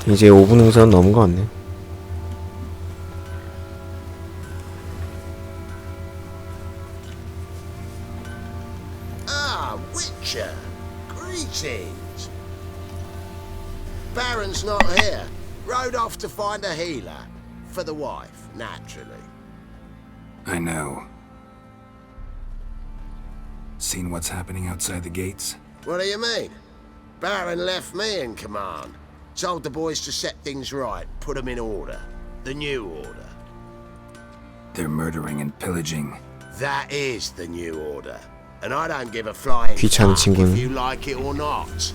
이제 5분 응선 넘은 것 같네. Ah, Witcher. Greetings. Baron's not here. Rode off to find a healer. For the wife, naturally. I know. Seen what's happening outside the gates? What do you mean? Baron left me in command. Told the boys to set things right, put them in order. The new order. They're murdering and pillaging. That is the new order. And I don't give a flying 귀찮은 fuck if 친구는. you like it or not.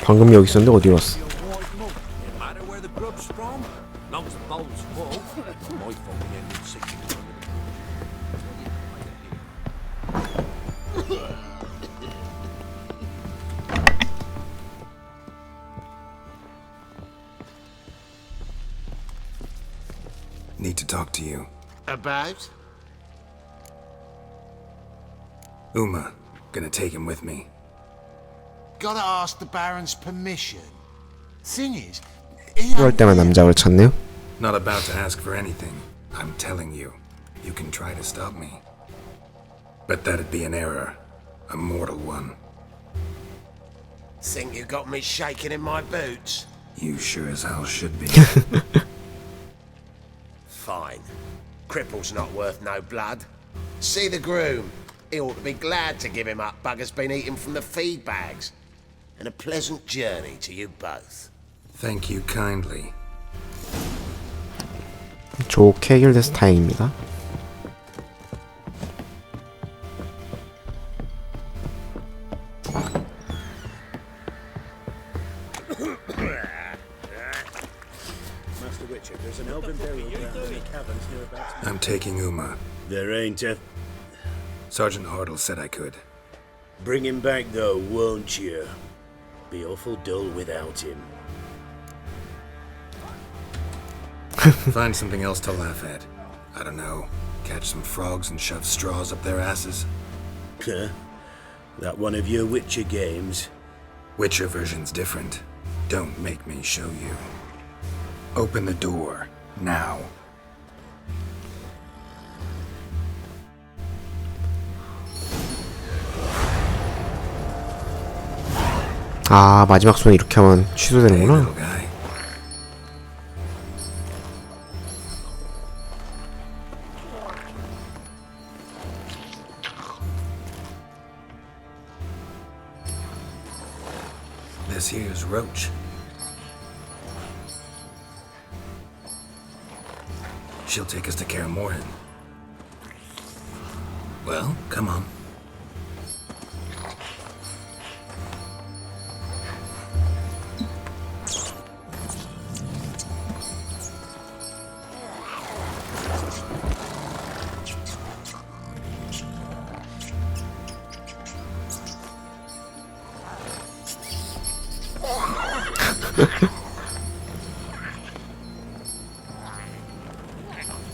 방금 여기 있었는데 어디로 왔어? Need to talk to you. About? Uma, gonna take him with me. Gotta ask the Baron's permission. Thing is, he 그럴 때만 남자를 찾네요. Not about to ask for anything. I'm telling you. You can try to stop me. But that'd be an error. A mortal one. Think you got me shaking in my boots? You sure as hell should be. Fine. Cripple's not worth no blood. See the groom. He ought to be glad to give him up. Bugger's been eating from the feed bags. And a pleasant journey to you both. Thank you kindly. 좋게 해결돼서 다행입니다. Master Witcher, there's an elven burial ground in the caverns hereabouts. I'm taking Uma. There ain't a... Sergeant Hartle said I could. Bring him back though, won't you? Be awful dull without him. Find something else to laugh at. I don't know. Catch some frogs and shove straws up their asses. Huh? That one of your Witcher games? Witcher version's different. Don't make me show you. Open the door. Now. 아, 마지막 손에 이렇게 하면 Hey, 취소되는구나. little guy. This here's Roach. She'll take us to Kaer Morhen. Well, come on.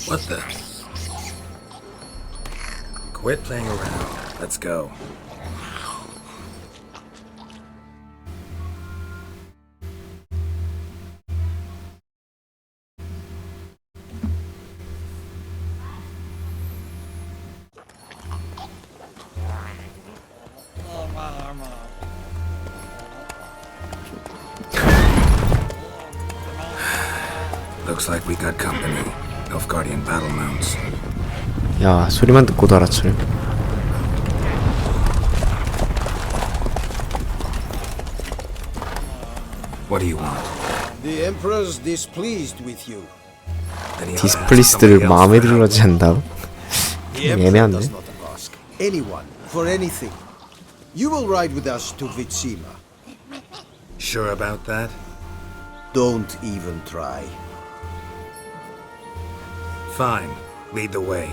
What the? Quit playing around. Let's go. Looks like we got company. Nilfgaardian battle mounts. 야, 소리만 듣고도 알아채네. What do you want? The Emperor's displeased with you. Then you ought to ask 디스플리스트를 somebody else 마음에 for help. 들어하지 않는다. The Emperor 애매한데. does not ask anyone for anything. You will ride with us to Vitsima. Sure about that? Don't even try. Fine. Lead the way.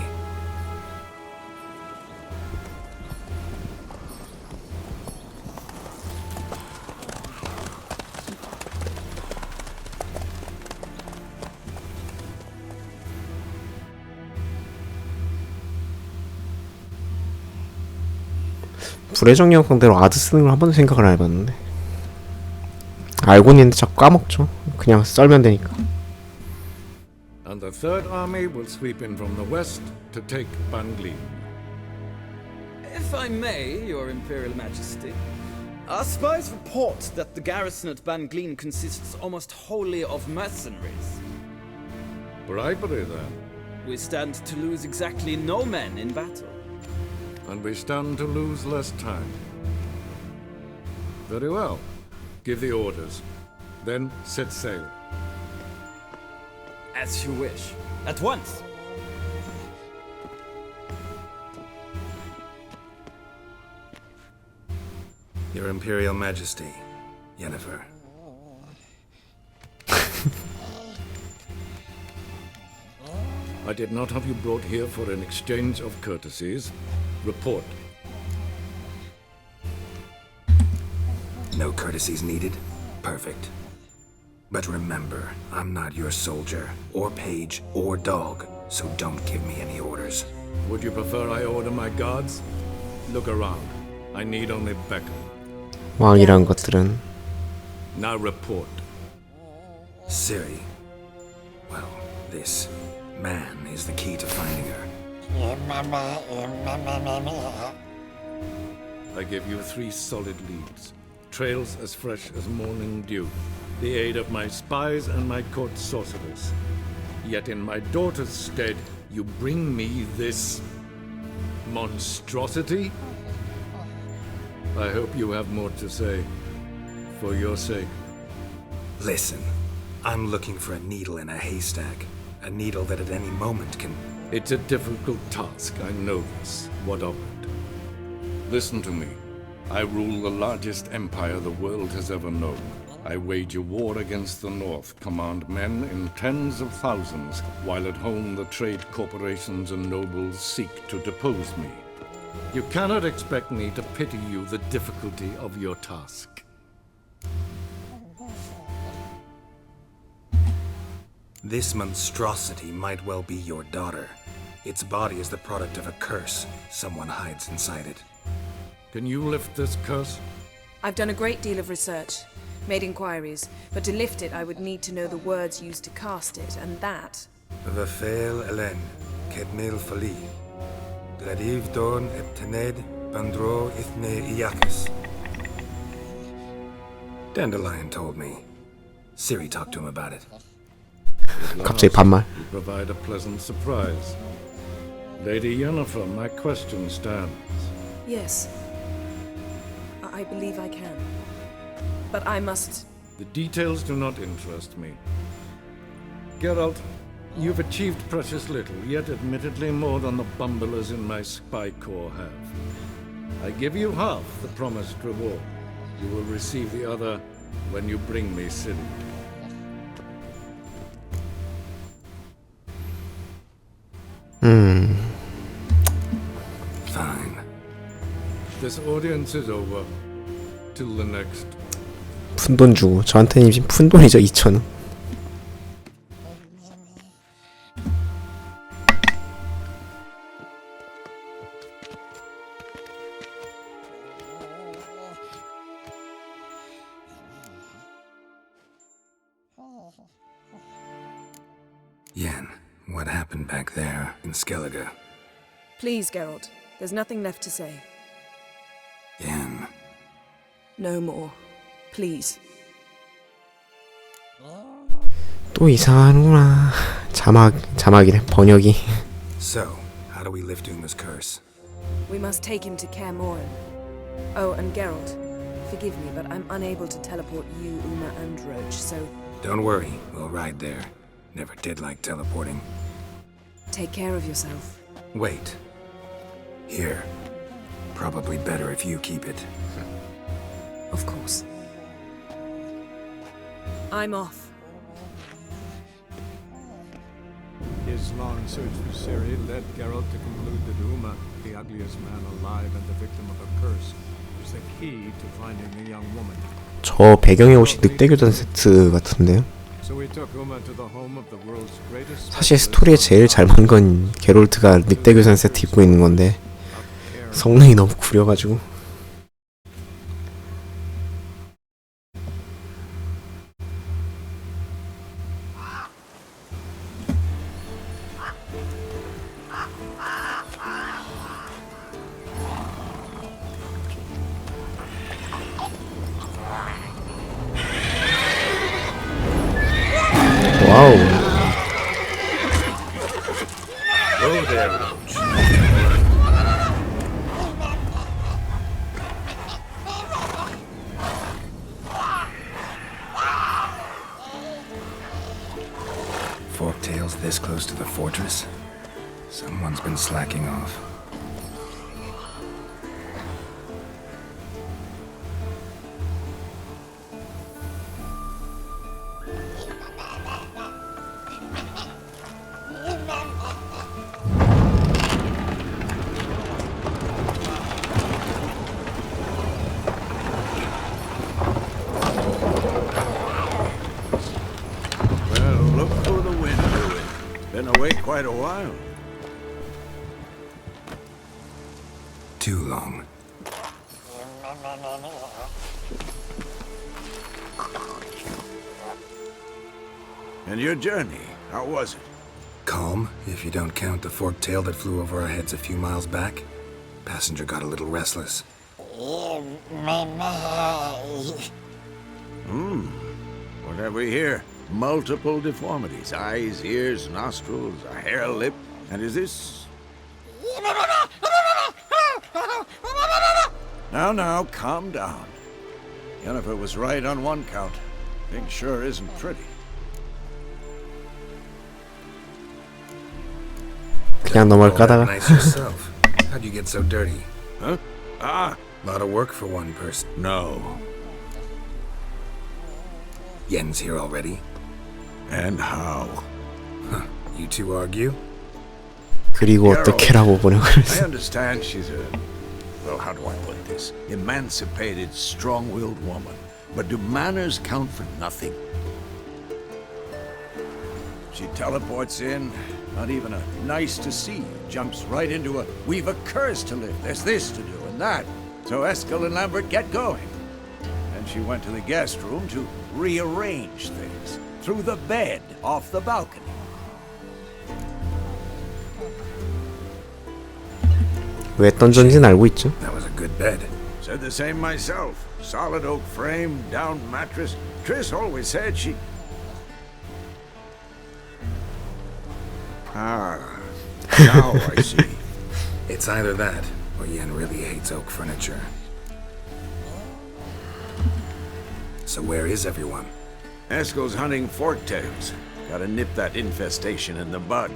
불의 정령 상대로 아드 쓰는 걸 한 번도 생각을 안 해봤는데. 알고는 있는데 자꾸 까먹죠. 그냥 썰면 되니까. And the Third Army will sweep in from the west to take Bangli. If I may, Your Imperial Majesty, our spies report that the garrison at Bangleen consists almost wholly of mercenaries. Bribery, then. We stand to lose exactly no men in battle. And we stand to lose less time. Very well. Give the orders. Then set sail. As you wish. At once! Your Imperial Majesty, Yennefer. I did not have you brought here for an exchange of courtesies. Report. No courtesies needed? Perfect. But remember, I'm not your soldier, or page, or dog, so don't give me any orders. Would you prefer I order my guards? Look around. I need only beckon. 왕이란 것들은 Now report. Ciri. Well, this man is the key to finding her. I give you 3 solid leads. Trails as fresh as morning dew. The aid of my spies and my court sorcerers. Yet in my daughter's stead, you bring me this monstrosity? I hope you have more to say. For your sake. Listen, I'm looking for a needle in a haystack. A needle that at any moment can... It's a difficult task, I know this. What of it? Listen to me. I rule the largest empire the world has ever known. I wage a war against the North, command men in tens of thousands, while at home the trade corporations and nobles seek to depose me. You cannot expect me to pity you the difficulty of your task. This monstrosity might well be your daughter. Its body is the product of a curse. Someone hides inside it. Can you lift this curse? I've done a great deal of research, made inquiries, but to lift it I would need to know the words used to cast it, and that... Vafel Elen, Kedmil Fali, Gladiv Don et Tened, Bandro Ithne Iakis. Dandelion told me. Ciri talked to him about it. 갑자기 반말. You provide a pleasant surprise. Lady Yennefer, my question stands. Yes. I believe I can. But I must... The details do not interest me. Geralt, you've achieved precious little, yet admittedly more than the bumblers in my spy corps have. I give you half the promised reward. You will receive the other when you bring me Ciri. Fine. This audience is over. Till the next. 푼돈 주고 저한테는 지금 푼돈이죠 2,000원. Yen, what happened back there in Skellige? Please, Geralt. There's nothing left to say. Yen. No more. Please. 또 이상하구나. 자막이래. 번역이. So, how do we lift Uma's curse? We must take him to Kaer Morhen. Oh, and Geralt, forgive me, but I'm unable to teleport you, Uma, and Roach, so... Don't worry, we'll ride there. Never did like teleporting. Take care of yourself. Wait. Here. Probably better if you keep it. Of course. I'm off. His long search for Ciri led Geralt to conclude that Uma, the ugliest man alive and the victim of a curse, was the key to finding the young woman. 저 배경에 혹시 늑대교전 세트 같은데요? So we took Uma to the home of the world's greatest. 사실 스토리에 제일 잘 맞는 건 게롤트가 늑대교전 세트 입고 있는 건데 성능이 너무 구려가지고 와우. Oh, there, Roach. Forktails this close to the fortress? Someone's been slacking off. Well, look who the wind blew in. Been away quite a while. Too long. And your journey, how was it? Calm, if you don't count the forktail that flew over our heads a few miles back. Passenger got a little restless. What have we here? Multiple deformities. Eyes, ears, nostrils, a hair lip. And is this... Now, calm down. Jennifer was right on one count. Thing sure isn't pretty. 그냥 넘어갈까다가. Nice yourself. How'd you get so dirty? Huh? Ah, Lot of work for one person. no. Yen's here already. And how? You two argue? 그리고 어떻게라고 번역을 I 했어. understand she's a... Well, how do I put this? Emancipated, strong-willed woman. But do manners count for nothing? She teleports in, not even a nice to see you, jumps right into a we've a curse to live, there's this to do and that. So Eskel and Lambert get going. And she went to the guest room to rearrange things. Through the bed, off the balcony. 왜 던전지는 알고 있죠? That was a good bed. Said the same myself. Solid oak frame, down mattress. Triss always said she... Ah, now I see. It's either that, or Yen really hates oak furniture. So where is everyone? Eskel's hunting forktails. Gotta nip that infestation in the bud.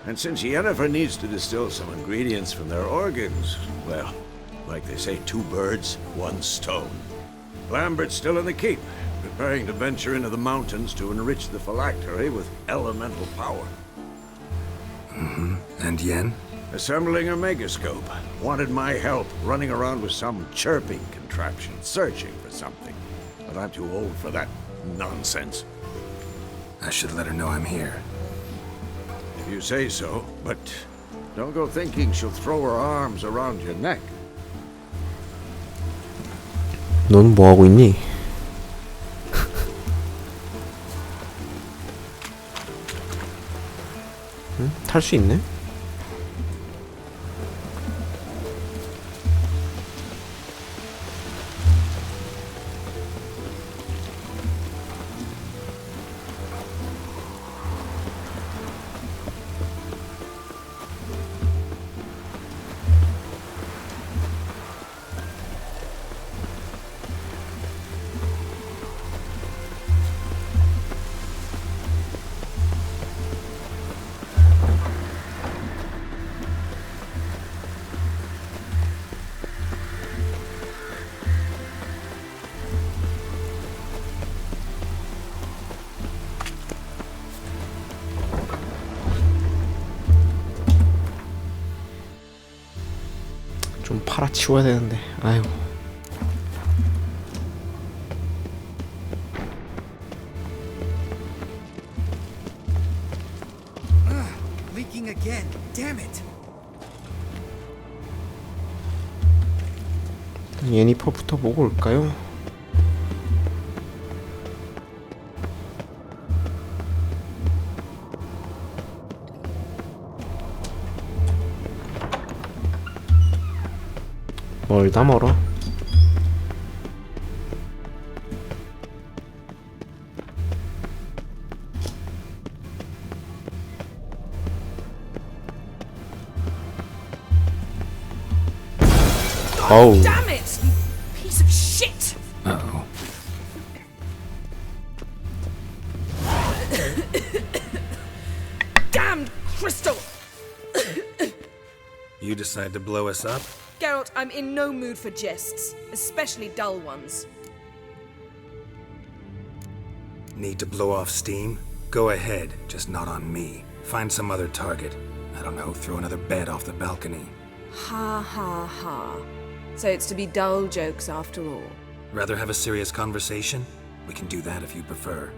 And since Yennefer needs to distill some ingredients from their organs, well, like they say, 2 birds, 1 stone. Lambert's still in the keep, preparing to venture into the mountains to enrich the phylactery with elemental power. And Yen? Assembling a megascope. Wanted my help running around with some chirping contraption, searching for something. But I'm too old for that nonsense. I should let her know I'm here. If you say so, but don't go thinking she'll throw her arms around your neck. 넌 뭐 하고 있니? 응? 탈 수 있네? 좀 팔아치워야 되는데. 아유. Leaking again. Damn it. 예니퍼부터 보고 올까요? 멀다 멀어. 어우. Damn it! You piece of shit! Uh-oh. Damned crystal! You decide to blow us up? Geralt, I'm in no mood for jests, especially dull ones. Need to blow off steam? Go ahead, just not on me. Find some other target. I don't know, throw another bed off the balcony. Ha ha ha. So it's to be dull jokes after all. Rather have a serious conversation? We can do that if you prefer.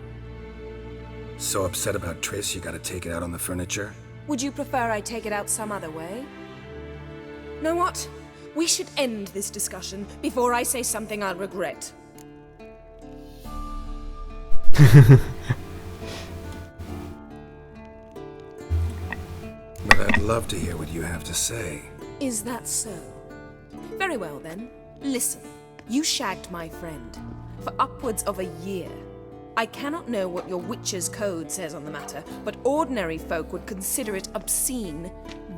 So upset about Triss you gotta take it out on the furniture? Would you prefer I take it out some other way? Know what? We should end this discussion before I say something I'll regret. But I'd love to hear what you have to say. Is that so? Very well then. Listen, you shagged my friend for upwards of a year. I cannot know what your Witcher's code says on the matter, but ordinary folk would consider it obscene,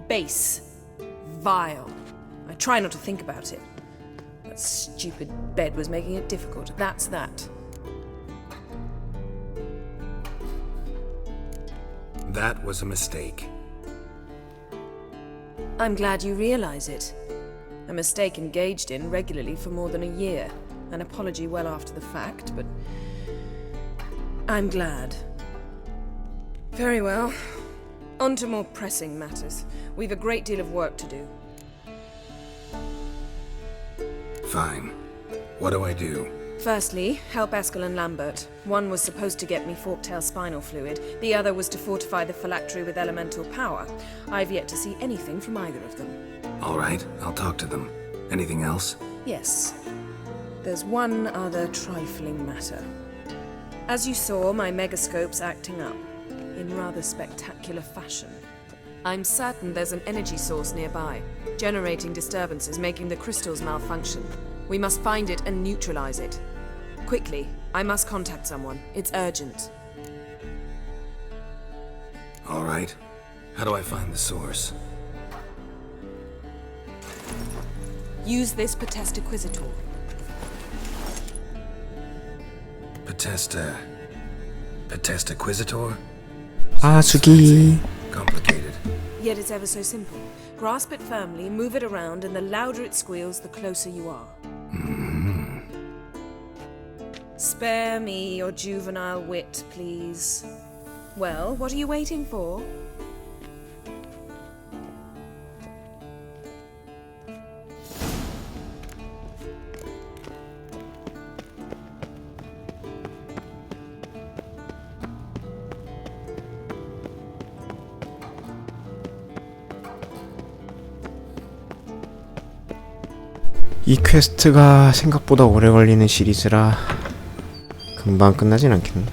base, vile. I try not to think about it. That stupid bed was making it difficult. That's that. That was a mistake. I'm glad you realize it. A mistake engaged in regularly for more than a year. An apology well after the fact, but I'm glad. Very well. On to more pressing matters. We've a great deal of work to do. Fine. What do I do? Firstly, help Eskel and Lambert. One was supposed to get me forktail spinal fluid. The other was to fortify the phylactery with elemental power. I've yet to see anything from either of them. All right, I'll talk to them. Anything else? Yes. There's one other trifling matter. As you saw, my megascope's acting up, in rather spectacular fashion. I'm certain there's an energy source nearby, generating disturbances, making the crystals malfunction. We must find it and neutralize it. Quickly, I must contact someone. It's urgent. All right. How do I find the source? Use this Potestaquizitor. Potestaquizitor? 아수기. Complicated. Yet it's ever so simple. Grasp it firmly, move it around, and the louder it squeals, the closer you are. Spare me your juvenile wit, please. Well, what are you waiting for? 이 퀘스트가 생각보다 오래 걸리는 시리즈라 금방 끝나진 않겠네.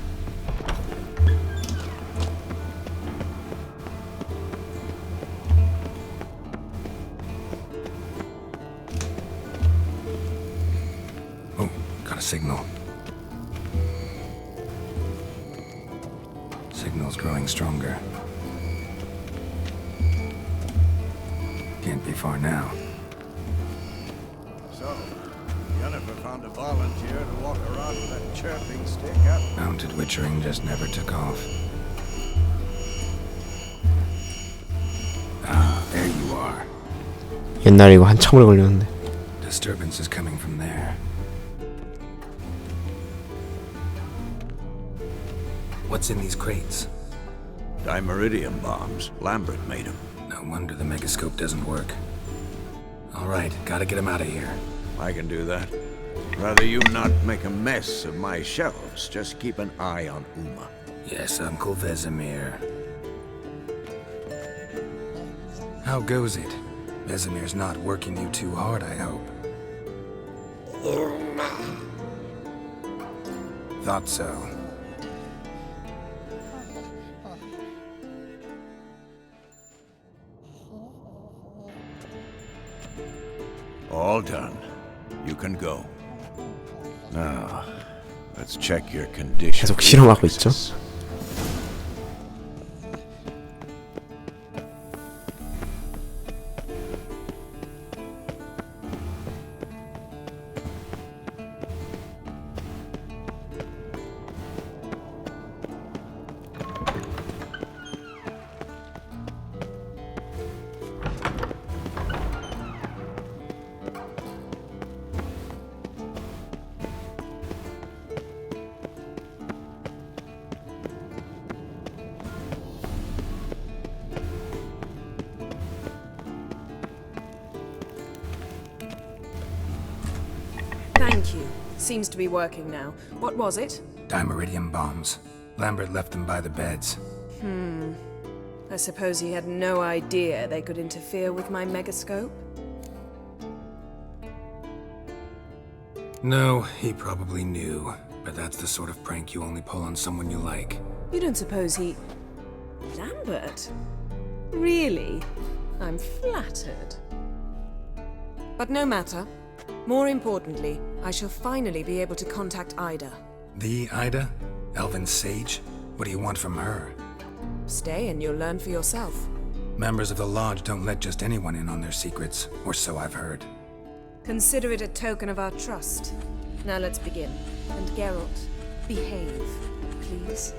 Oh, got a signal. Signal's growing stronger. Can't be far now. So, Jennifer found a volunteer to walk around with that chirping stick up. Mounted witchering just never took off. Ah, there you are. 옛날에 이거 한참 오래 걸렸는데. Disturbance is coming from there. What's in these crates? Dimeridium bombs. Lambert made them. No wonder the megascope doesn't work. All right, gotta get him out of here. I can do that. Rather you not make a mess of my shelves. Just keep an eye on Uma. Yes, Uncle Vesemir. How goes it? Vesemir's not working you too hard, I hope. Thought so. All done. You can go. Now, let's check your condition. 계속 실험하고 있죠. Thank you. Seems to be working now. What was it? Dimeridium bombs. Lambert left them by the beds. I suppose he had no idea they could interfere with my megascope? No, he probably knew. But that's the sort of prank you only pull on someone you like. You don't suppose he... Lambert? Really? I'm flattered. But no matter. More importantly, I shall finally be able to contact Ida. The Ida? Elven sage? What do you want from her? Stay and you'll learn for yourself. Members of the Lodge don't let just anyone in on their secrets, or so I've heard. Consider it a token of our trust. Now let's begin. And Geralt, behave, please.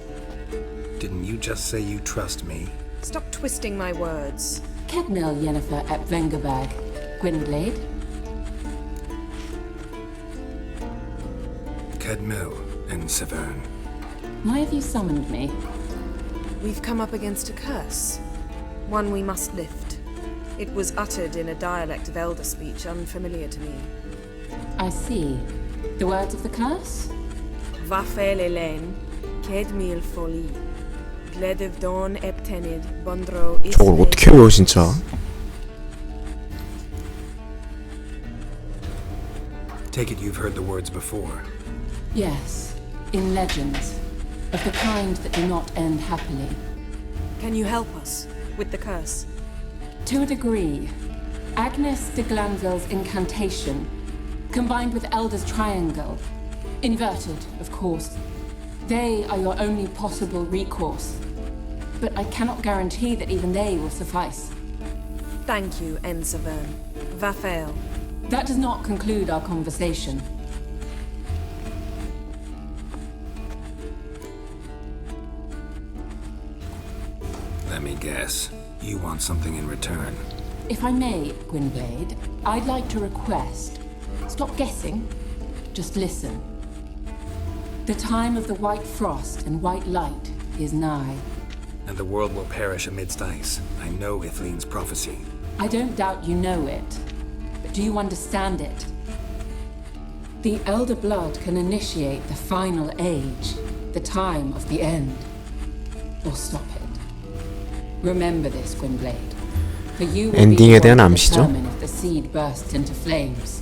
Didn't you just say you trust me? Stop twisting my words. Kedmil Yennefer at Vengerberg. Gwynblade? Kedmil and Severn. Why have you summoned me? We've come up against a curse. One we must lift. It was uttered in a dialect of Elder speech unfamiliar to me. I see. The words of the curse? Vafel Elaine, Kedmil Foli, Gledev Don Eptenid, Bondro 저걸 어떻게 외워 진짜? Take it you've heard the words before. Yes. In legends. Of the kind that do not end happily. Can you help us with the curse? To a degree. Agnes de Glanville's incantation, combined with Elder's triangle, inverted, of course. They are your only possible recourse. But I cannot guarantee that even they will suffice. Thank you, Ensevern. Vafel. That does not conclude our conversation. Let me guess. You want something in return. If I may, Gwynblade, I'd like to request. Stop guessing. Just listen. The time of the white frost and white light is nigh. And the world will perish amidst ice. I know Ithleen's prophecy. I don't doubt you know it. But do you understand it? The Elder Blood can initiate the final age, the time of the end. Or stop it. Remember this, Gwynblade. For you will be 엔딩에 대한 the one to 암시죠? determine if the seed bursts into flames.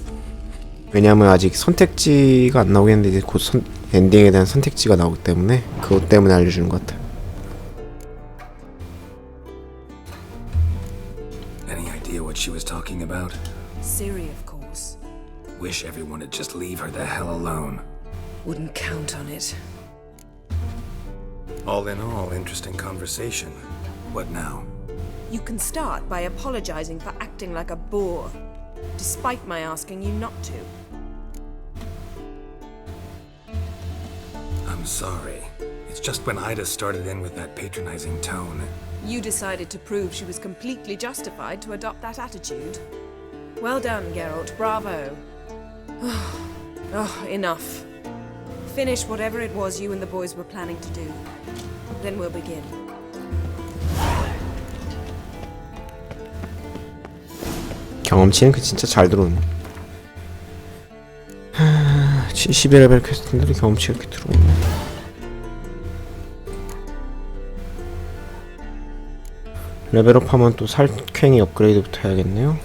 왜냐하면 아직 선택지가 안 나오긴 했는데 이제 곧 엔딩에 대한 선택지가 나오기 때문에 그것 때문에 알려주는 것 같아. Any idea what she was talking about? Ciri, of course. Wish everyone would just leave her the hell alone. Wouldn't count on it. All in all, interesting conversation. What now? You can start by apologizing for acting like a boor, despite my asking you not to. I'm sorry. It's just when Ida started in with that patronizing tone. You decided to prove she was completely justified to adopt that attitude. Well done, Geralt. Bravo. Oh, enough. Finish whatever it was you and the boys were planning to do. Then we'll begin. 경험치는 그 진짜 잘 들어오네. 71레벨 퀘스트인데도 경험치가 이렇게 들어오네. 레벨업하면 또 살쾡이 업그레이드부터 해야겠네요.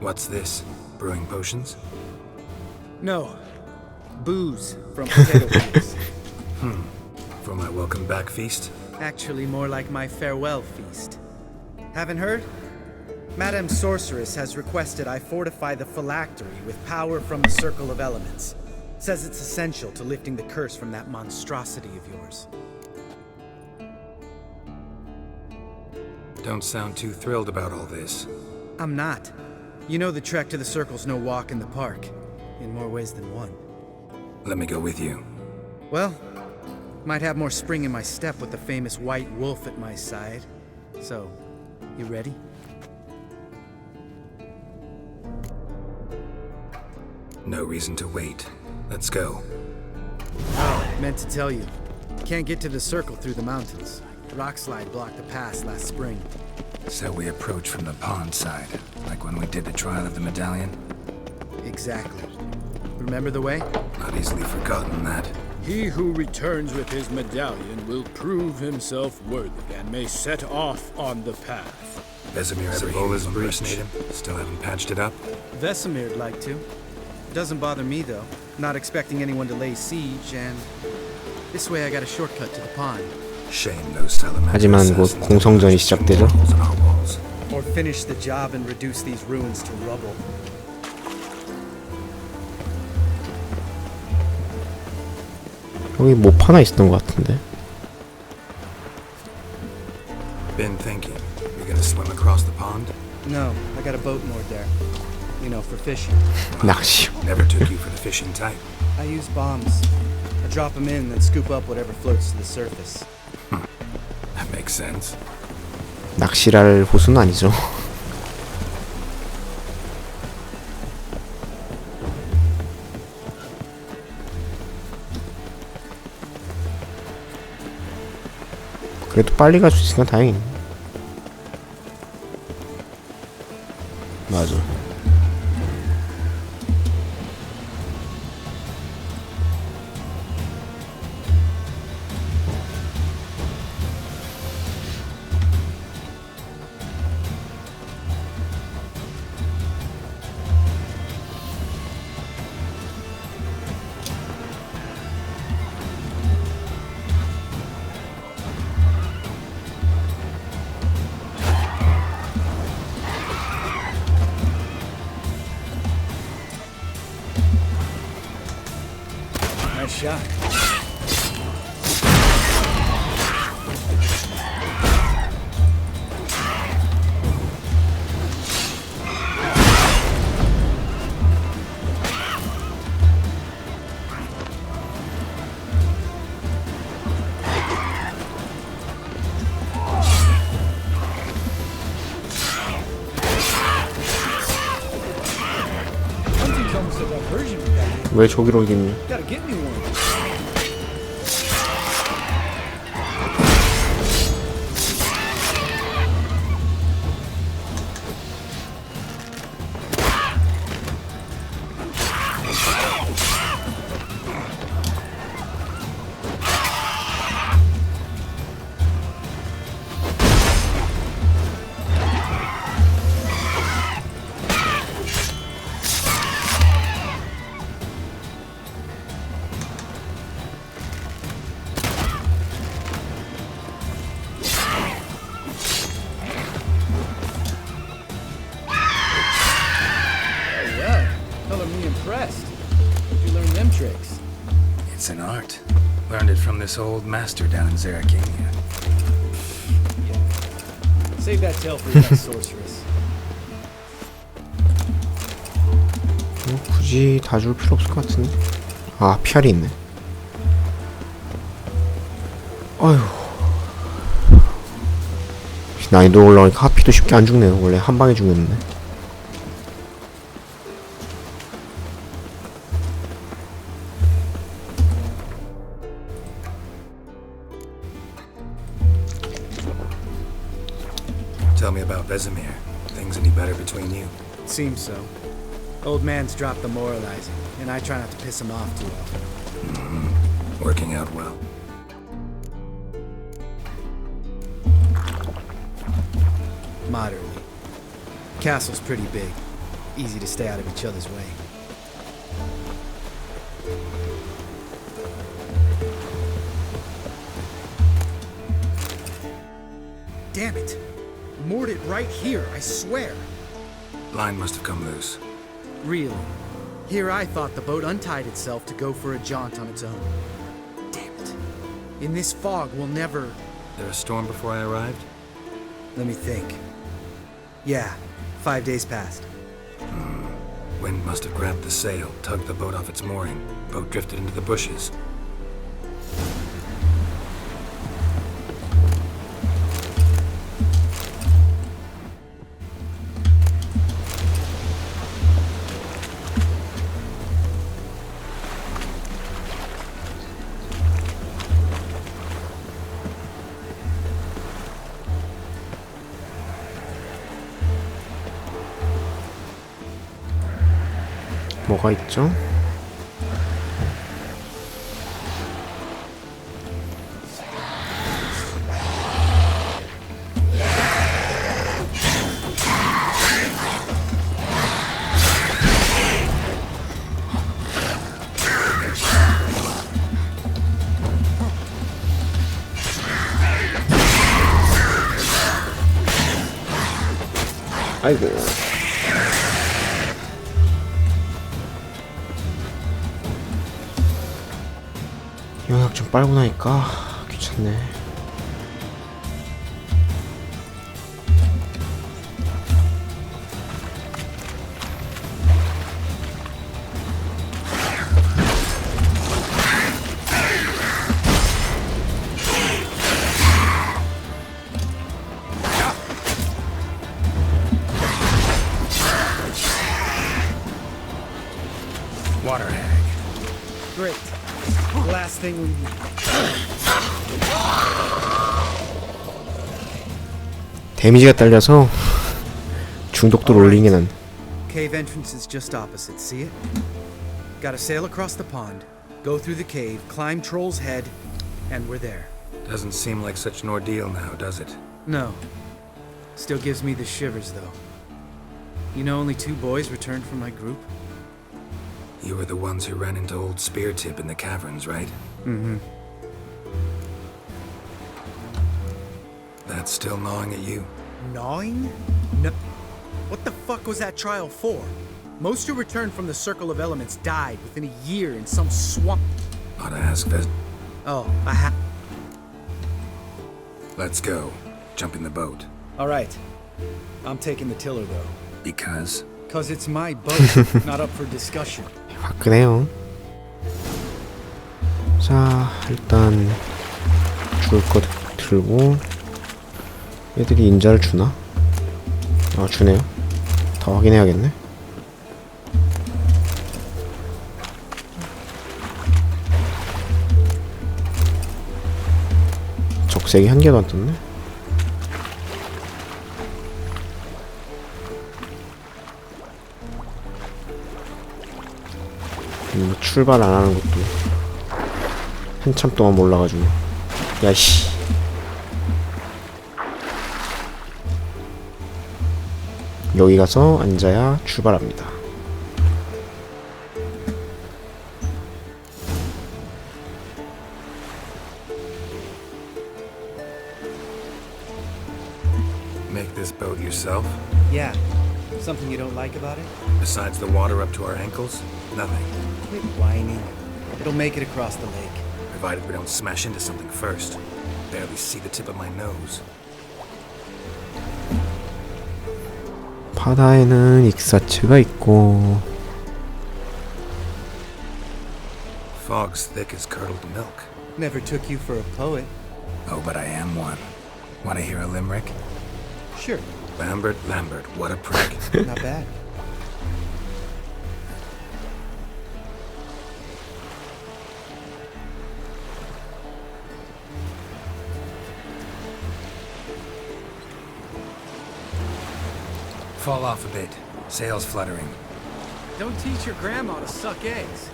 What's this? Brewing potions? No. Booze from potato fields. For my welcome back feast? Actually, more like my farewell feast. Haven't heard? Madame Sorceress has requested I fortify the phylactery with power from the Circle of Elements. Says it's essential to lifting the curse from that monstrosity of yours. don't sound too thrilled about all this. I'm not. You know the trek to the circle's no walk in the park. In more ways than one. Let me go with you. Well, might have more spring in my step with the famous white wolf at my side. So, you ready? No reason to wait. Let's go. Oh, meant to tell you. Can't get to the circle through the mountains. Rock slide blocked the pass last spring. So we approach from the pond side, like when we did the trial of the medallion? Exactly. Remember the way? Not easily forgotten, that. He who returns with his medallion will prove himself worthy and may set off on the path. Vesemir ever Vola's impersonate him? Still haven't patched it up? Vesemir'd like to. Doesn't bother me though. Not expecting anyone to lay siege, and this way I got a shortcut to the pond. Shame those salamanders. 하지만 곧 공성전이 시작되죠. Or finish the job and reduce these ruins to rubble. 여기 몹 하나 있었던 것 같은데. Been thinking. You gonna swim across the pond? No, I got a boat moored there. You know, for fishing. 낚시. Never took you for the fishing type. I use bombs. I drop them in, then scoop up whatever floats to the surface. That makes sense. 낚시랄 호수는 아니죠. 그래도 빨리 갈 수 있으니까 다행이네. 맞아. Nice shot. Hunting's almost a diversion with that. 왜 저기로 이겼냐? Gotta get me one. Tricks. It's an art. Learned it from this old master down in Zerrikania. Yeah. Save that tale for your next sorceress. 굳이 다 줄 필요 없을 것 같은데. 아, 피알이 있네. 어휴. 난이도 올라오니까 하피도 쉽게 안 죽네요. 원래 한 방에 죽였는데. Tell me about Vesemir. Things any better between you? Seems so. Old man's dropped the moralizing, and I try not to piss him off too often. Working out well. Moderately. Castle's pretty big. Easy to stay out of each other's way. Damn it! Moored it right here, I swear! Line must have come loose. Really? Here I thought the boat untied itself to go for a jaunt on its own. Damn it. In this fog, we'll never... There a storm before I arrived? Let me think. Yeah, 5 days passed. Wind must have grabbed the sail, tugged the boat off its mooring. Boat drifted into the bushes. 뭐가 있죠? 아이고. 영약 좀 빨고 나니까 귀찮네. Water hag. Great. Last thing we need. 데미지가 딸려서 중독도를 올리는 게 난. Cave entrance is just opposite, see it? Gotta sail across the pond, go through the cave, climb Troll's Head, and we're there. Doesn't seem like such an ordeal now, does it? No. Still gives me the shivers, though. You know only 2 boys returned from my group? You were the ones who ran into old Speartip in the caverns, right? Mm-hmm. That's still gnawing at you? Gnawing? No. What the fuck was that trial for? Most who returned from the Circle of Elements died within a year in some swamp. Ought to ask Vez. Oh, Let's go. Jump in the boat. Alright. I'm taking the tiller, though. Because? Because it's my boat, not up for discussion. 화끈해요. 자, 일단 줄 거 들고. 얘들이 인자를 주나? 아, 주네요. 더 확인해야겠네. 적색이 한 개도 안 떴네. 출발 안 하는 것도 한참 동안 몰라가지고. 야씨. 여기 가서 앉아야 출발합니다. Make this boat yourself? Yeah. Something you don't like about it? Besides the water up to our ankles? Nothing. Quit whining. It'll make it across the lake. Provided we don't smash into something first. Barely see the tip of my nose. 바다에는 익사체가 있고. Fog's thick as curdled milk. Never took you for a poet. Oh, but I am one. Want to hear a limerick? Sure. Lambert, Lambert, what a prick. Not bad. Fall off a bit. Sails fluttering. Don't teach your grandma to suck eggs.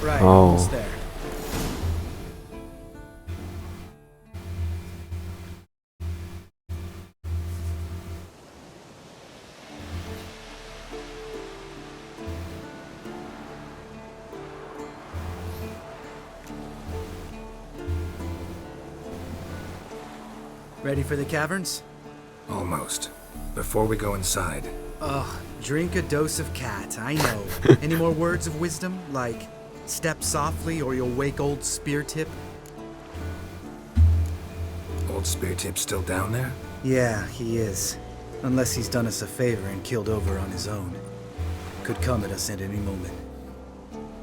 Right, almost there. Ready for the caverns? Almost. Before we go inside. Ugh, drink a dose of cat, I know. Any more words of wisdom, like step softly or you'll wake old Speartip? old spear tip still down there? Yeah, he is. Unless he's done us a favor and killed over on his own. Could come at us at any moment.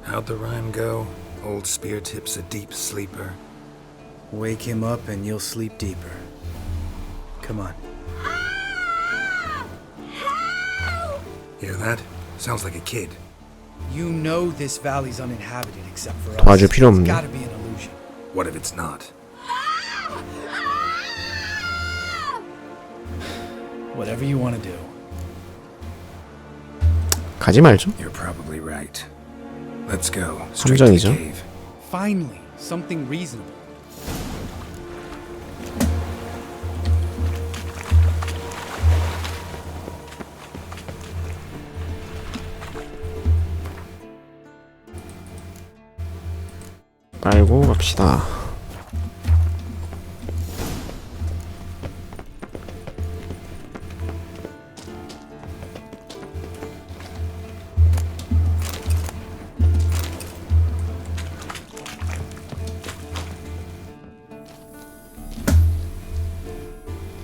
How'd the rhyme go? Old spear tip's a deep sleeper. Wake him up and you'll sleep deeper. Come on. Hear that? Sounds like a kid. You know this valley's uninhabited except for us. 도와줄 필요 It's 없네. gotta be an illusion. What if it's not? Whatever you want to do. 가지 말죠. You're probably right. Let's go. Straight to the 함정이죠. cave. Finally, something reasonable. 빨고 갑시다.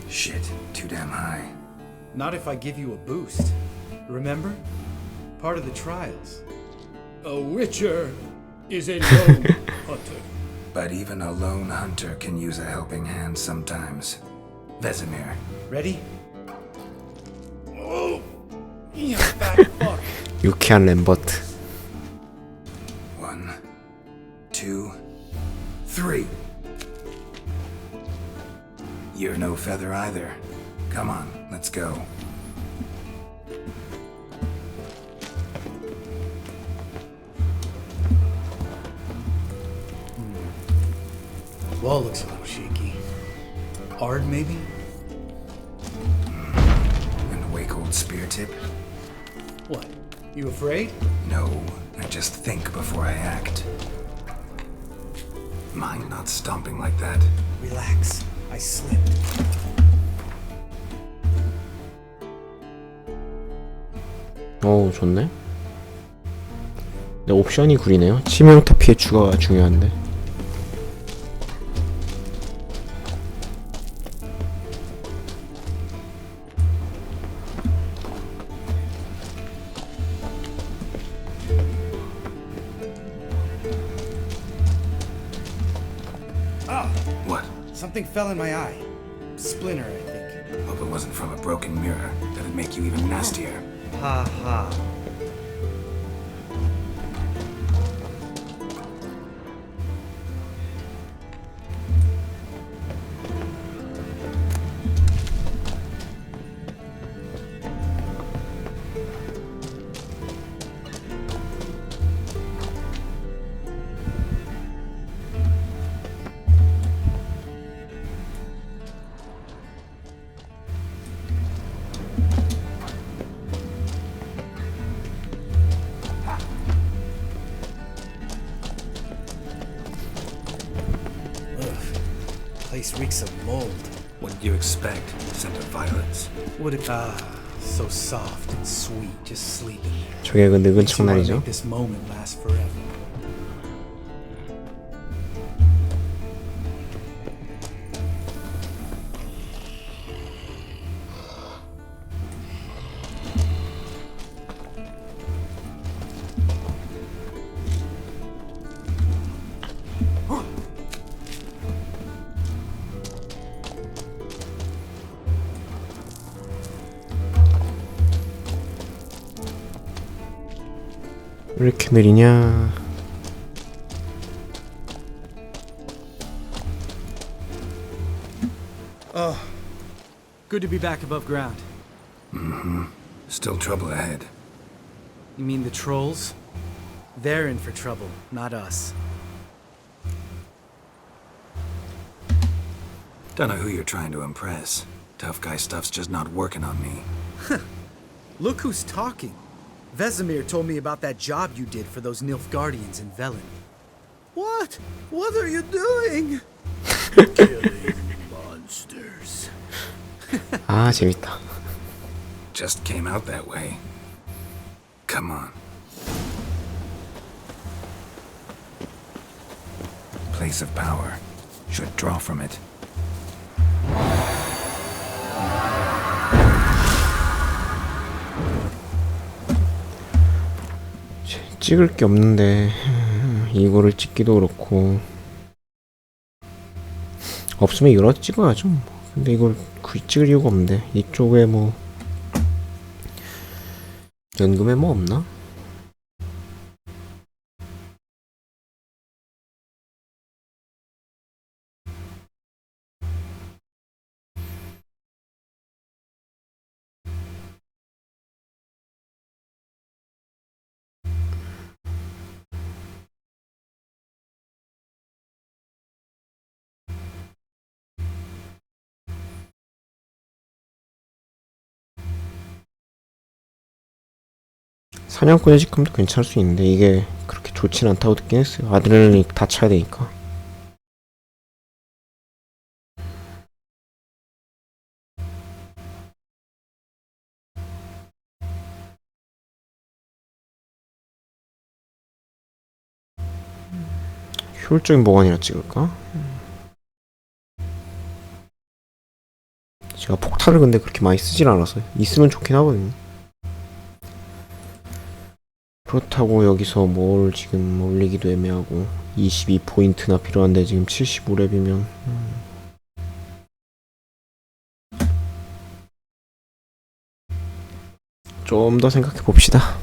Shit, too damn high. Not if I give you a boost. Remember? Part of the trials. A witcher is a lone hunter. But even a lone hunter can use a helping hand sometimes. Vesemir. Ready? Oh, you fat fuck. 유쾌한 램버트. 1, 2, 3. You're no feather either. Come on, let's go. Wall looks a little shaky. Hard, maybe? And wake old spear tip? What? You afraid? No, I just think before I act. Mind not stomping like that. Relax. I slipped. 오, 좋네. 근데 옵션이 구리네요. 치명타 피해 추가가 중요한데. What? Something fell in my eye. Splinter, I think. Hope it wasn't from a broken mirror. That'd make you even nastier. Ha ha. Place reeks of mold. What did you expect? Scent of violets? What if so soft and sweet, just sleeping there. 저게 그 늙은 Makes you wanna 청날이죠. make this moment last forever. 왜 이렇게 느리냐? Oh, good to be back above ground. Mm-hmm. Still trouble ahead. You mean the trolls? They're in for trouble, not us. Don't know who you're trying to impress. Tough guy stuff's just not working on me. Look who's talking. Vesemir told me about that job you did for those Nilfgaardians in Velen. What? What are you doing? Killing monsters. 아, 재밌다. Just came out that way. Come on. Place of power. Should draw from it. 찍을 게 없는데 이거를 찍기도 그렇고 없으면 이거라도 찍어야죠. 근데 이걸 굳이 찍을 이유가 없는데 이쪽에 뭐 연금에 뭐 없나? 사냥꾼의 직감도 괜찮을 수 있는데 이게 그렇게 좋진 않다고 듣긴 했어요. 아드레날린 다 차야 되니까. 효율적인 보관이라 찍을까? 제가 폭탄을 근데 그렇게 많이 쓰질 않아서 있으면 좋긴 하거든요. 그렇다고 여기서 뭘 지금 올리기도 애매하고 22포인트나 필요한데 지금 75렙이면 좀 더 생각해 봅시다.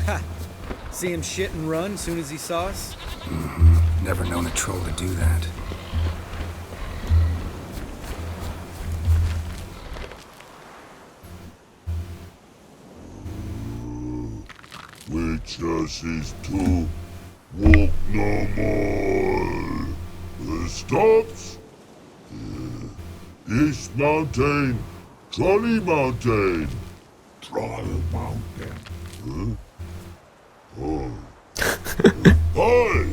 Ha! See him shit and run as soon as he saw us? Never known a troll to do that. Witches to walk no more. Stops. East Mountain, Trolley Mountain. Troll Mountain. Oh. Hi.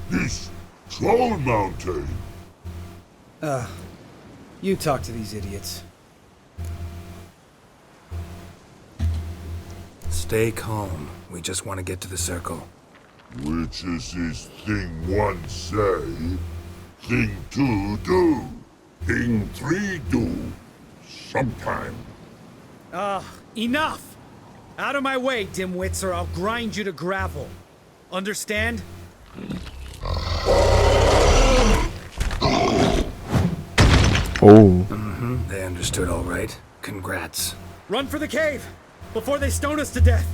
This Troll Mountain. You talk to these idiots. Stay calm. We just want to get to the circle. Which is his thing one say, thing two do, thing three do, sometime. Enough! Out of my way, dimwits, or I'll grind you to gravel. Understand? Oh. They understood all right. Congrats. Run for the cave! Before they stone us to death!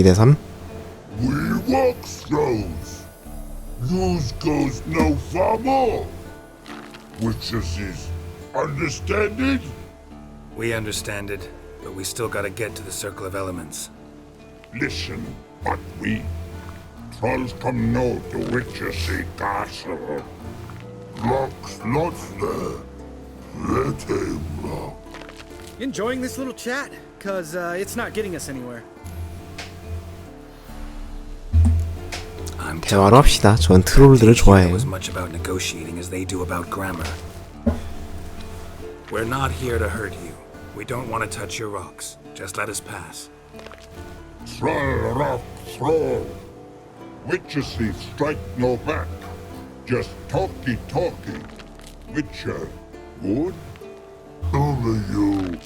대 3. We walk throws. News goes no far more. Witches is understand it? We understand it, but we still gotta get to the Circle of Elements. Listen, but we trolls come no to Witches castle. Locks lots there. Let him lock. Enjoying this little chat? Cause it's not getting us anywhere. 대화로 합시다. 전 트롤들을 좋아해요. As much about negotiating as they do about grammar. We're not here to hurt you. We don't want to touch your rocks. Just let us pass. Troll rock troll. Witches strike no back. Just talky. Witcher, good? Only you.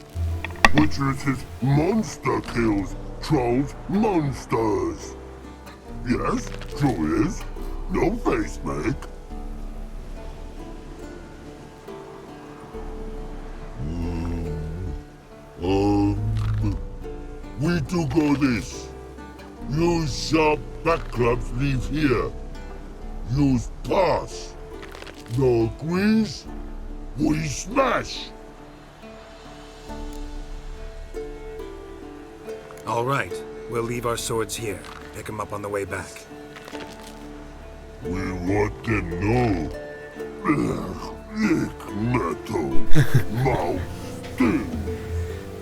Witches monster kills. Trolls monsters. Yes, true is. No face make. We do go this. Use sharp back clubs leave here. Use pass. No agrees? We smash. All right, we'll leave our swords here. Pick them up on the way back. We want them know. Lick metal. Mouth sting.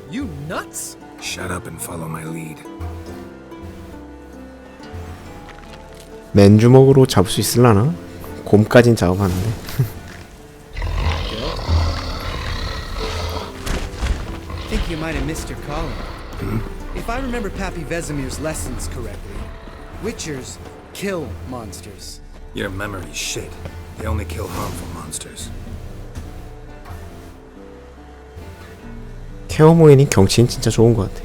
You nuts? Shut up and follow my lead. 맨주먹으로 잡을 수 있을라나? 곰까진 작업하는데. I think you might have missed your calling. If I remember Pappy Vesemir's lessons correctly, Witchers kill monsters. Your memory's shit. They only kill harmful monsters. 케어 모이는 경치는 진짜 좋은 것 같아.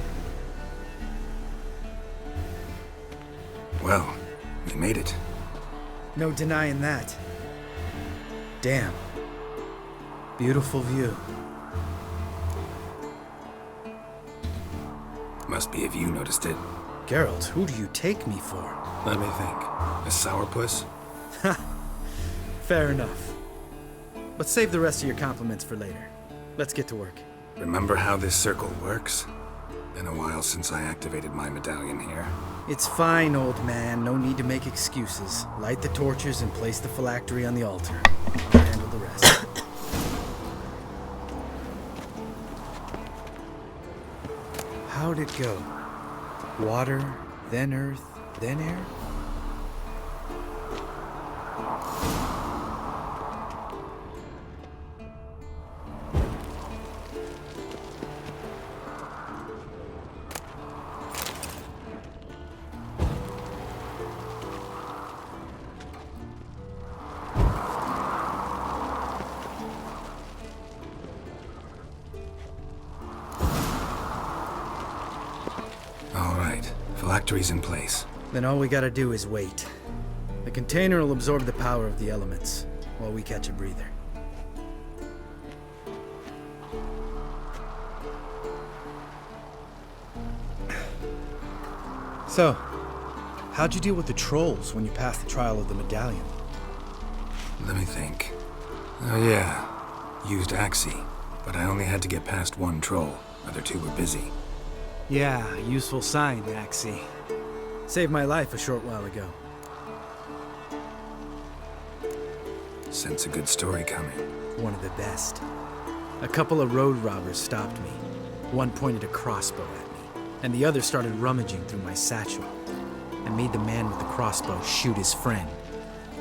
Well, we made it. No denying that. Damn. Beautiful view. Must be if you noticed it. Geralt, who do you take me for? Let me think. A sourpuss? Fair enough. But save the rest of your compliments for later. Let's get to work. Remember how this circle works? Been a while since I activated my medallion here. It's fine, old man. No need to make excuses. Light the torches and place the phylactery on the altar. I'll handle the rest. How'd it go? Water, then earth, then air? Phylactery's in place. Then all we gotta do is wait. The container will absorb the power of the elements, while we catch a breather. So, how'd you deal with the trolls when you passed the trial of the medallion? Let me think. Oh yeah, used Axie, but I only had to get past one troll. Other two were busy. Yeah, useful sign, Axie. Saved my life a short while ago. Sense a good story coming. One of the best. A couple of road robbers stopped me. One pointed a crossbow at me, and the other started rummaging through my satchel. I made the man with the crossbow shoot his friend,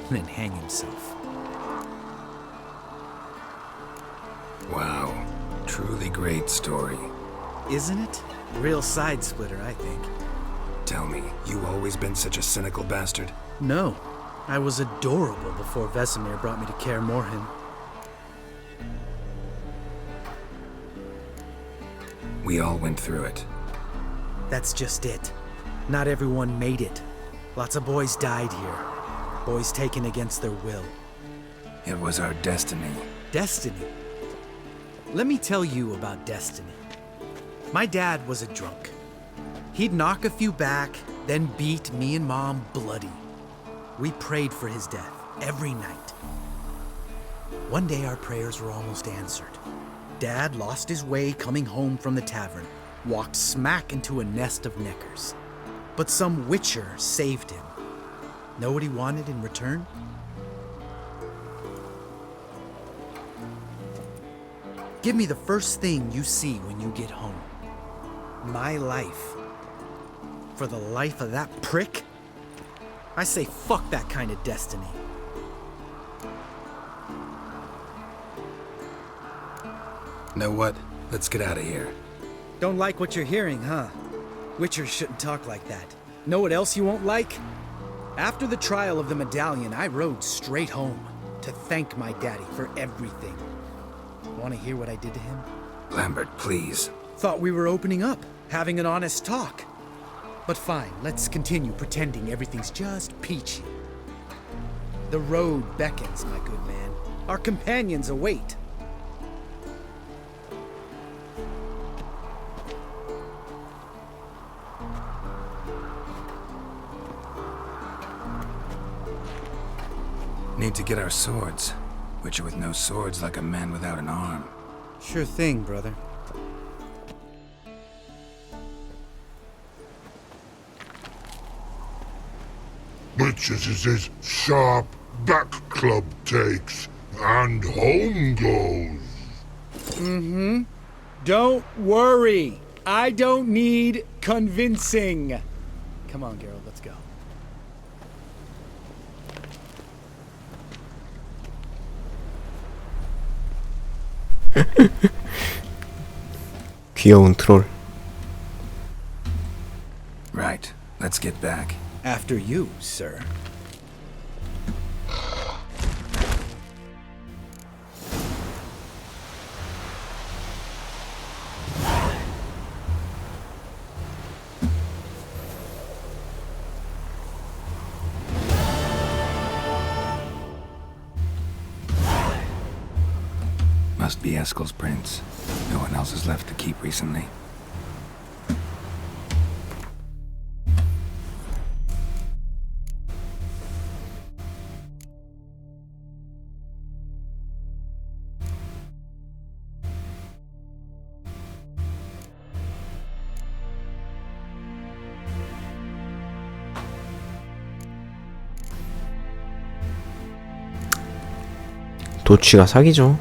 and then hang himself. Wow, truly great story. Isn't it? Real side splitter, I think. Tell me, you always been such a cynical bastard? No. I was adorable before Vesemir brought me to Kaer Morhen. We all went through it. That's just it. Not everyone made it. Lots of boys died here. Boys taken against their will. It was our destiny. Destiny? Let me tell you about destiny. My dad was a drunk. He'd knock a few back, then beat me and Mom bloody. We prayed for his death every night. One day our prayers were almost answered. Dad lost his way coming home from the tavern, walked smack into a nest of neckers. But some witcher saved him. Know what he wanted in return? Give me the first thing you see when you get home. My life. For the life of that prick? I say fuck that kind of destiny. Know what? Let's get out of here. Don't like what you're hearing, huh? Witchers shouldn't talk like that. Know what else you won't like? After the trial of the medallion, I rode straight home to thank my daddy for everything. Want to hear what I did to him? Lambert, please. Thought we were opening up, having an honest talk. But fine, let's continue pretending everything's just peachy. The road beckons, my good man. Our companions await. Need to get our swords. Witcher with no swords like a man without an arm. Sure thing, brother. Much as it is sharp back club takes, and home goes. Mm-hmm. Don't worry. I don't need convincing. Come on, Geralt, let's go. 귀여운 트롤. Right. Let's get back. After you, sir. Must be Eskel's prints. No one else is left to keep recently. 도취가 사기죠.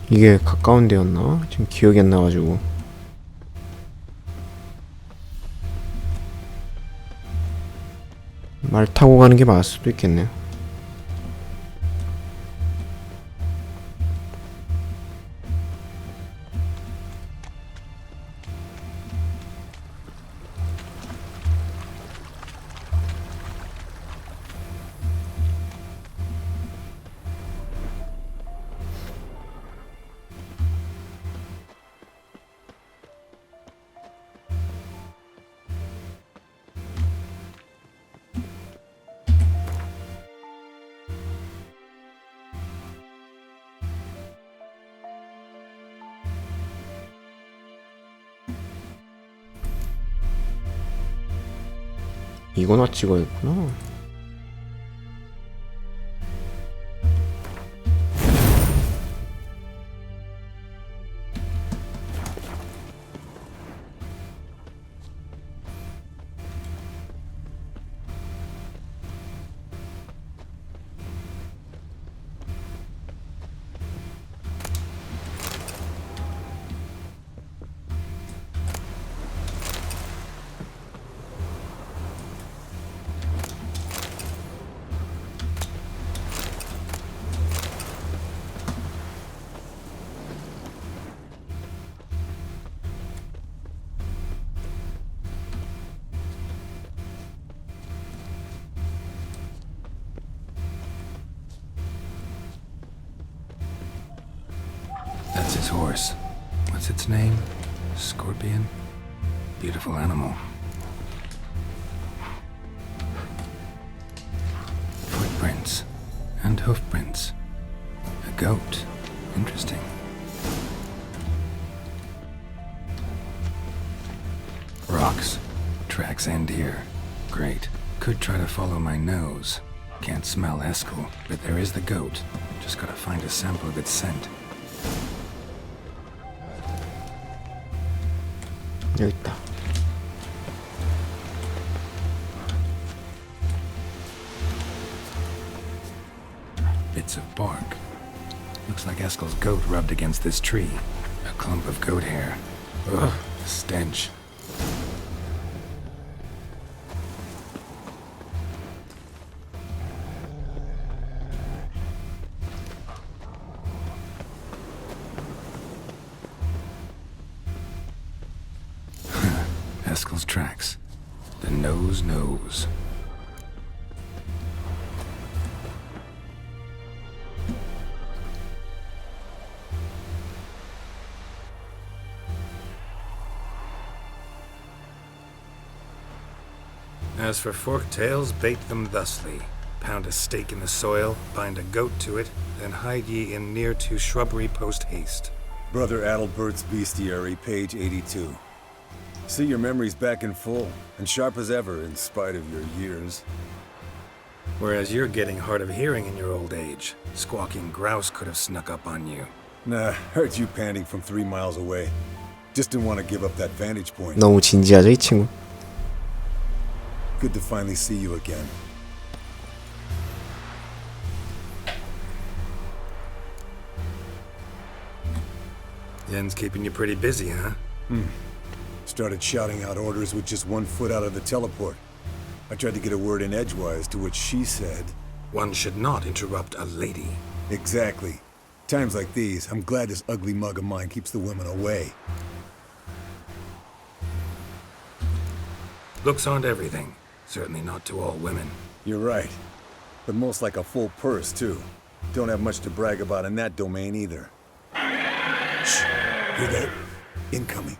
이게 가까운 데였나? 지금 기억이 안 나가지고. 말 타고 가는 게 맞을 수도 있겠네요. 이거나 찍어야겠구나. That's his horse. What's its name? Scorpion? Beautiful animal. Footprints. And hoofprints. A goat. Interesting. Rocks. Tracks end here. Great. Could try to follow my nose. Can't smell Eskel, but there is the goat. Just gotta find a sample of its scent. 여기 있다. Bits of bark. Looks like Eskel's goat rubbed against this tree. A clump of goat hair. Ugh, stench. Eskel's tracks. The nose knows. As for forked tails, bait them thusly. Pound a stake in the soil, bind a goat to it, then hide ye in near to shrubbery post haste. Brother Adalbert's Bestiary, page 82. See your memories back in full, and sharp as ever in spite of your years. Whereas you're getting hard of hearing in your old age. Squawking grouse could have snuck up on you. Nah, heard you panting from 3 miles away. Just didn't want to give up that vantage point. 너무 진지하죠, 이 친구. Good to finally see you again. Yen's keeping you pretty busy, huh? Started shouting out orders with just 1 foot out of the teleport. I tried to get a word in edgewise, to which she said... One should not interrupt a lady. Exactly. Times like these, I'm glad this ugly mug of mine keeps the women away. Looks aren't everything. Certainly not to all women. You're right. But most like a full purse, too. Don't have much to brag about in that domain, either. Shh. Hear that? Incoming.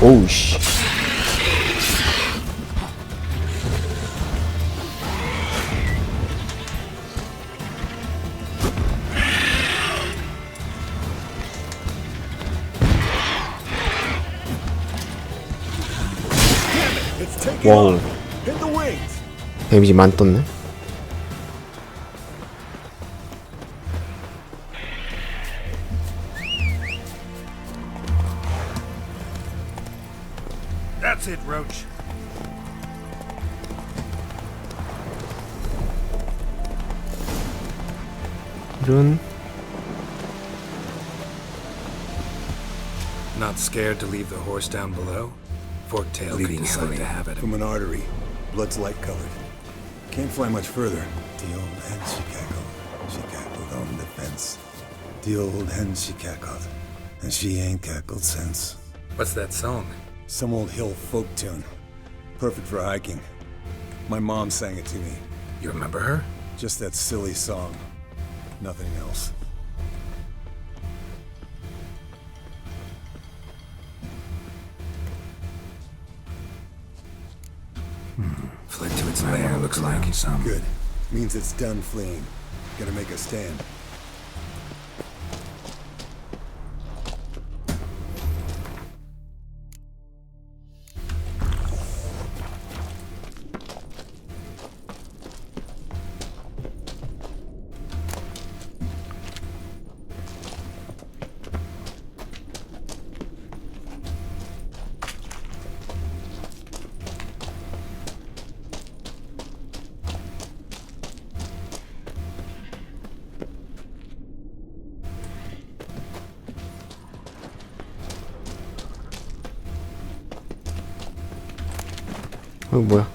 오우 씨. 와우. 데미지 많이 떴네. That's it, Roach. 이런. Not scared to leave the horse down below? Forktail could decide to have it. From an artery. Blood's light-colored. Can't fly much further. The old hen she cackled. She cackled on the fence. The old hen she cackled. And she ain't cackled since. What's that song? Some old hill folk tune. Perfect for hiking. My mom sang it to me. You remember her? Just that silly song. Nothing else. Fled to its lair, looks like. Some. Good. Means it's done fleeing. Gotta make a stand. 뭐야?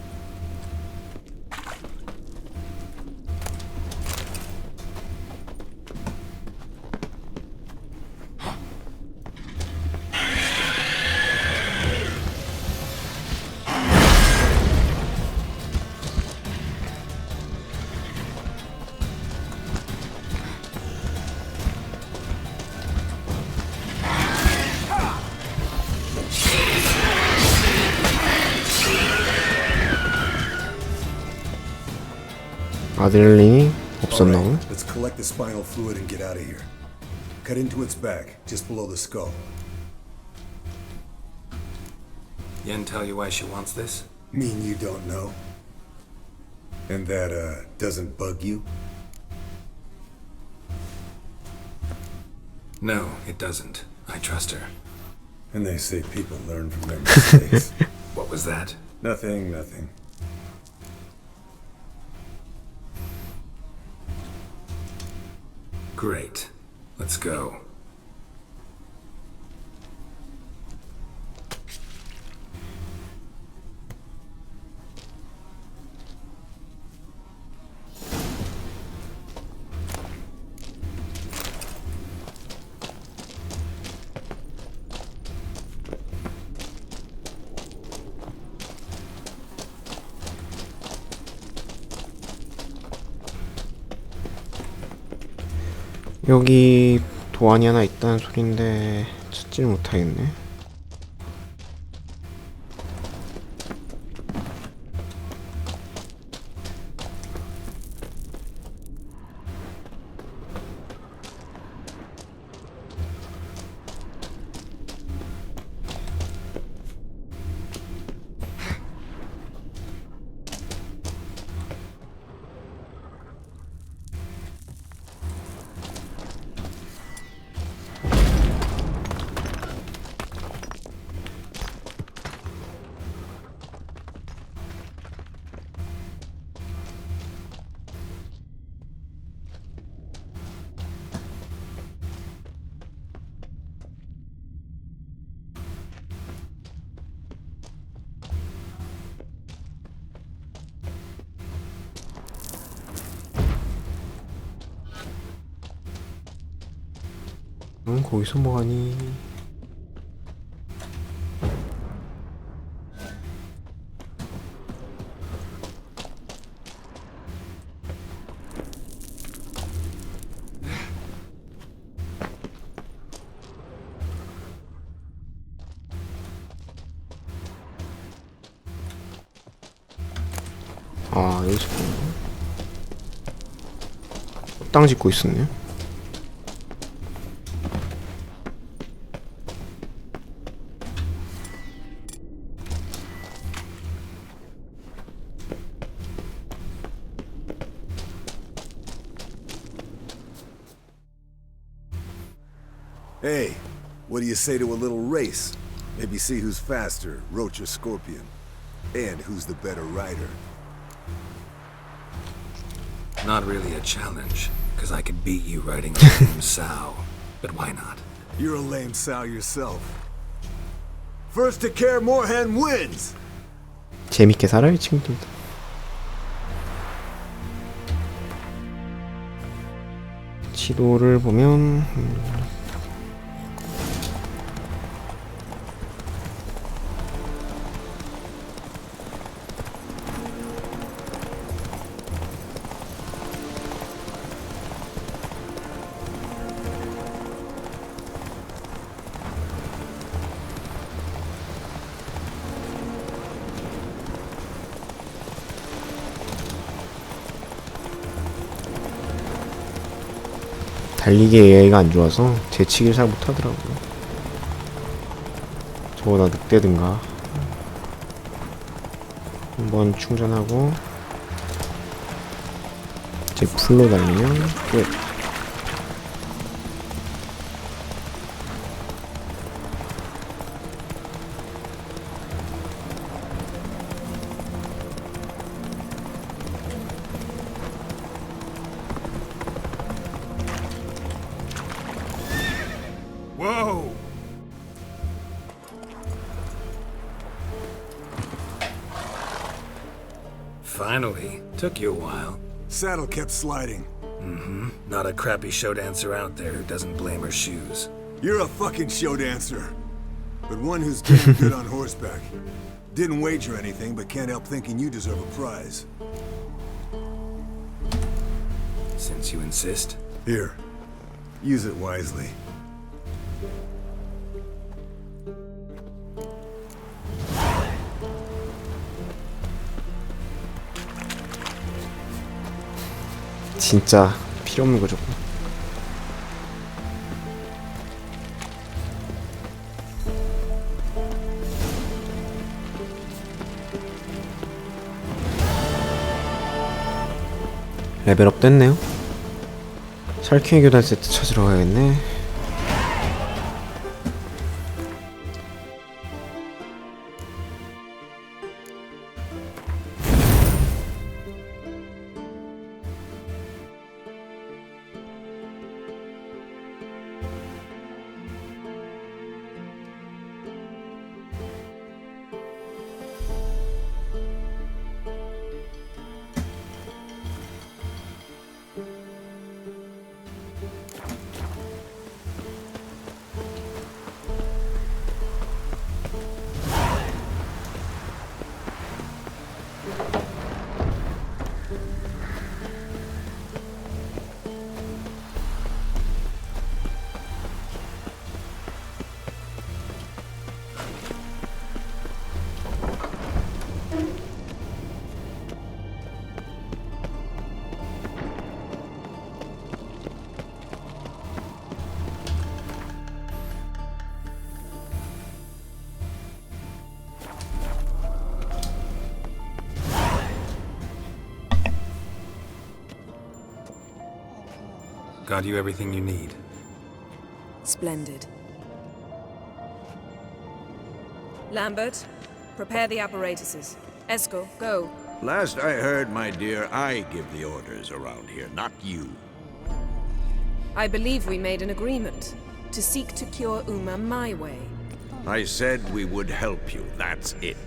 아드레날린이 없었나 보네. Let's collect the spinal fluid and get out of here. Cut into its back, just below the skull. Yen tell you why she wants this? Mean you don't know? And that, doesn't bug you? No, it doesn't. I trust her. And they say people learn from their mistakes. What was that? Nothing, nothing. Great. Let's go. 여기 도안이 하나 있다는 소린데 찾지는 못하겠네. 거기서 뭐하니? 아, 여기서 땅 짓고 있었네. Hey, what do you say to a little race? Maybe see who's faster, Roach or Scorpion. And who's the better rider. Not really a challenge, because I could beat you riding a lame sow. But why not? You're a lame sow yourself. First to care Moorhen wins! 재밌게 살아요, 친구들. 지도를 보면 달리기 AI가 안 좋아서 재치기를 잘 못하더라고요. 저보다 늑대든가. 한번 충전하고 이제 풀로 달리면 끝. Whoa! Finally. Took you a while. Saddle kept sliding. Mm-hmm. Not a crappy show dancer out there who doesn't blame her shoes. You're a fucking show dancer. But one who's damn good on horseback. Didn't wager anything, but can't help thinking you deserve a prize. Since you insist. Here. Use it wisely. 진짜 필요 없는 거죠. 레벨업 됐네요. 샬킹의 교단 세트 찾으러 가야겠네. Got you everything you need. Splendid. Lambert, prepare the apparatuses. Esco, go. Last I heard, my dear, I give the orders around here, not you. I believe we made an agreement to seek to cure Uma my way. I said we would help you, that's it.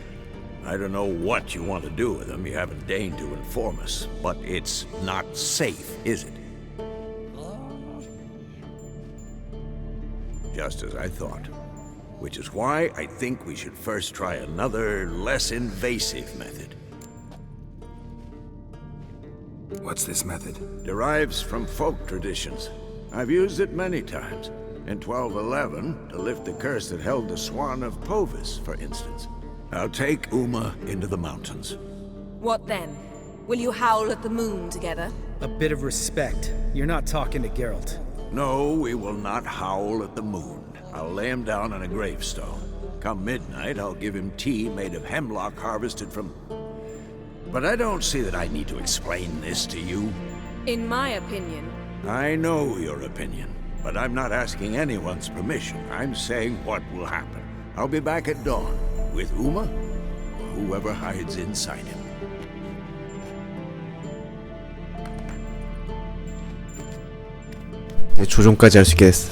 I don't know what you want to do with them, you haven't deigned to inform us, but it's not safe, is it? Just as I thought. Which is why I think we should first try another, less invasive method. What's this method? Derives from folk traditions. I've used it many times. In 1211, to lift the curse that held the Swan of Povis, for instance. I'll take Uma into the mountains. What then? Will you howl at the moon together? A bit of respect. You're not talking to Geralt. No, we will not howl at the moon. I'll lay him down on a gravestone. Come midnight, I'll give him tea made of hemlock harvested from... But I don't see that I need to explain this to you. In my opinion... I know your opinion, but I'm not asking anyone's permission. I'm saying what will happen. I'll be back at dawn, with Uma, or whoever hides inside him. 조종까지 할 수 있게 됐어.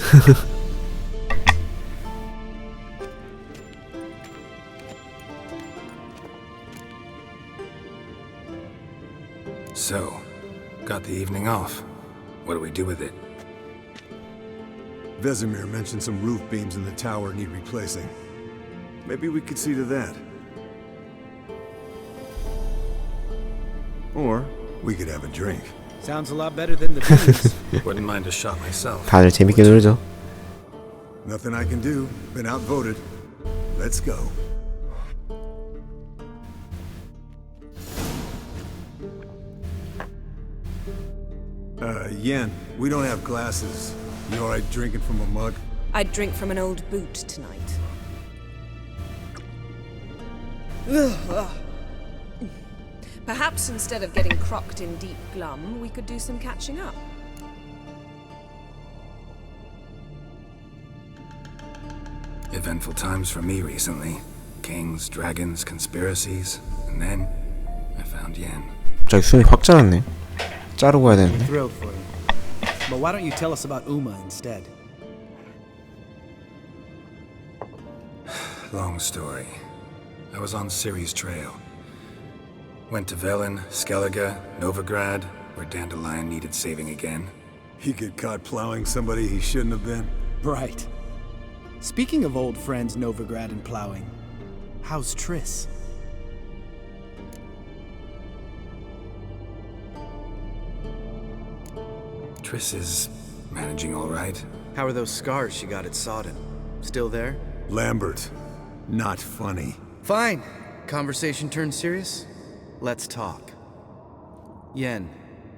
So, got the evening off. What do we do with it? Vesemir mentioned some roof beams in the tower need replacing. Maybe we could see to that. Or we could have a drink. Sounds a lot better than the beans. Wouldn't mind a shot myself. 다들 재밌게 놀죠. Nothing I can do. Been outvoted. Let's go. Yen, we don't have glasses. You alright drinking from a mug? I'd drink from an old boot tonight. Perhaps instead of getting crocked in deep glum, we could do some catching up. Eventful times for me recently. Kings, dragons, conspiracies, and then I found Yen. 갑자기 숨이 확 자랐네. 자르고 가야 되는데. Thrilled for you. But why don't you tell us about Uma instead? Long story. I was on Ciri's trail. Went to Velen, Skellige, Novigrad, where Dandelion needed saving again. He get caught plowing somebody he shouldn't have been? Right. Speaking of old friends Novigrad and plowing, how's Triss? Triss is managing all right. How are those scars she got at Sodden? Still there? Lambert, not funny. Fine. Conversation turned serious? Let's talk. Yen,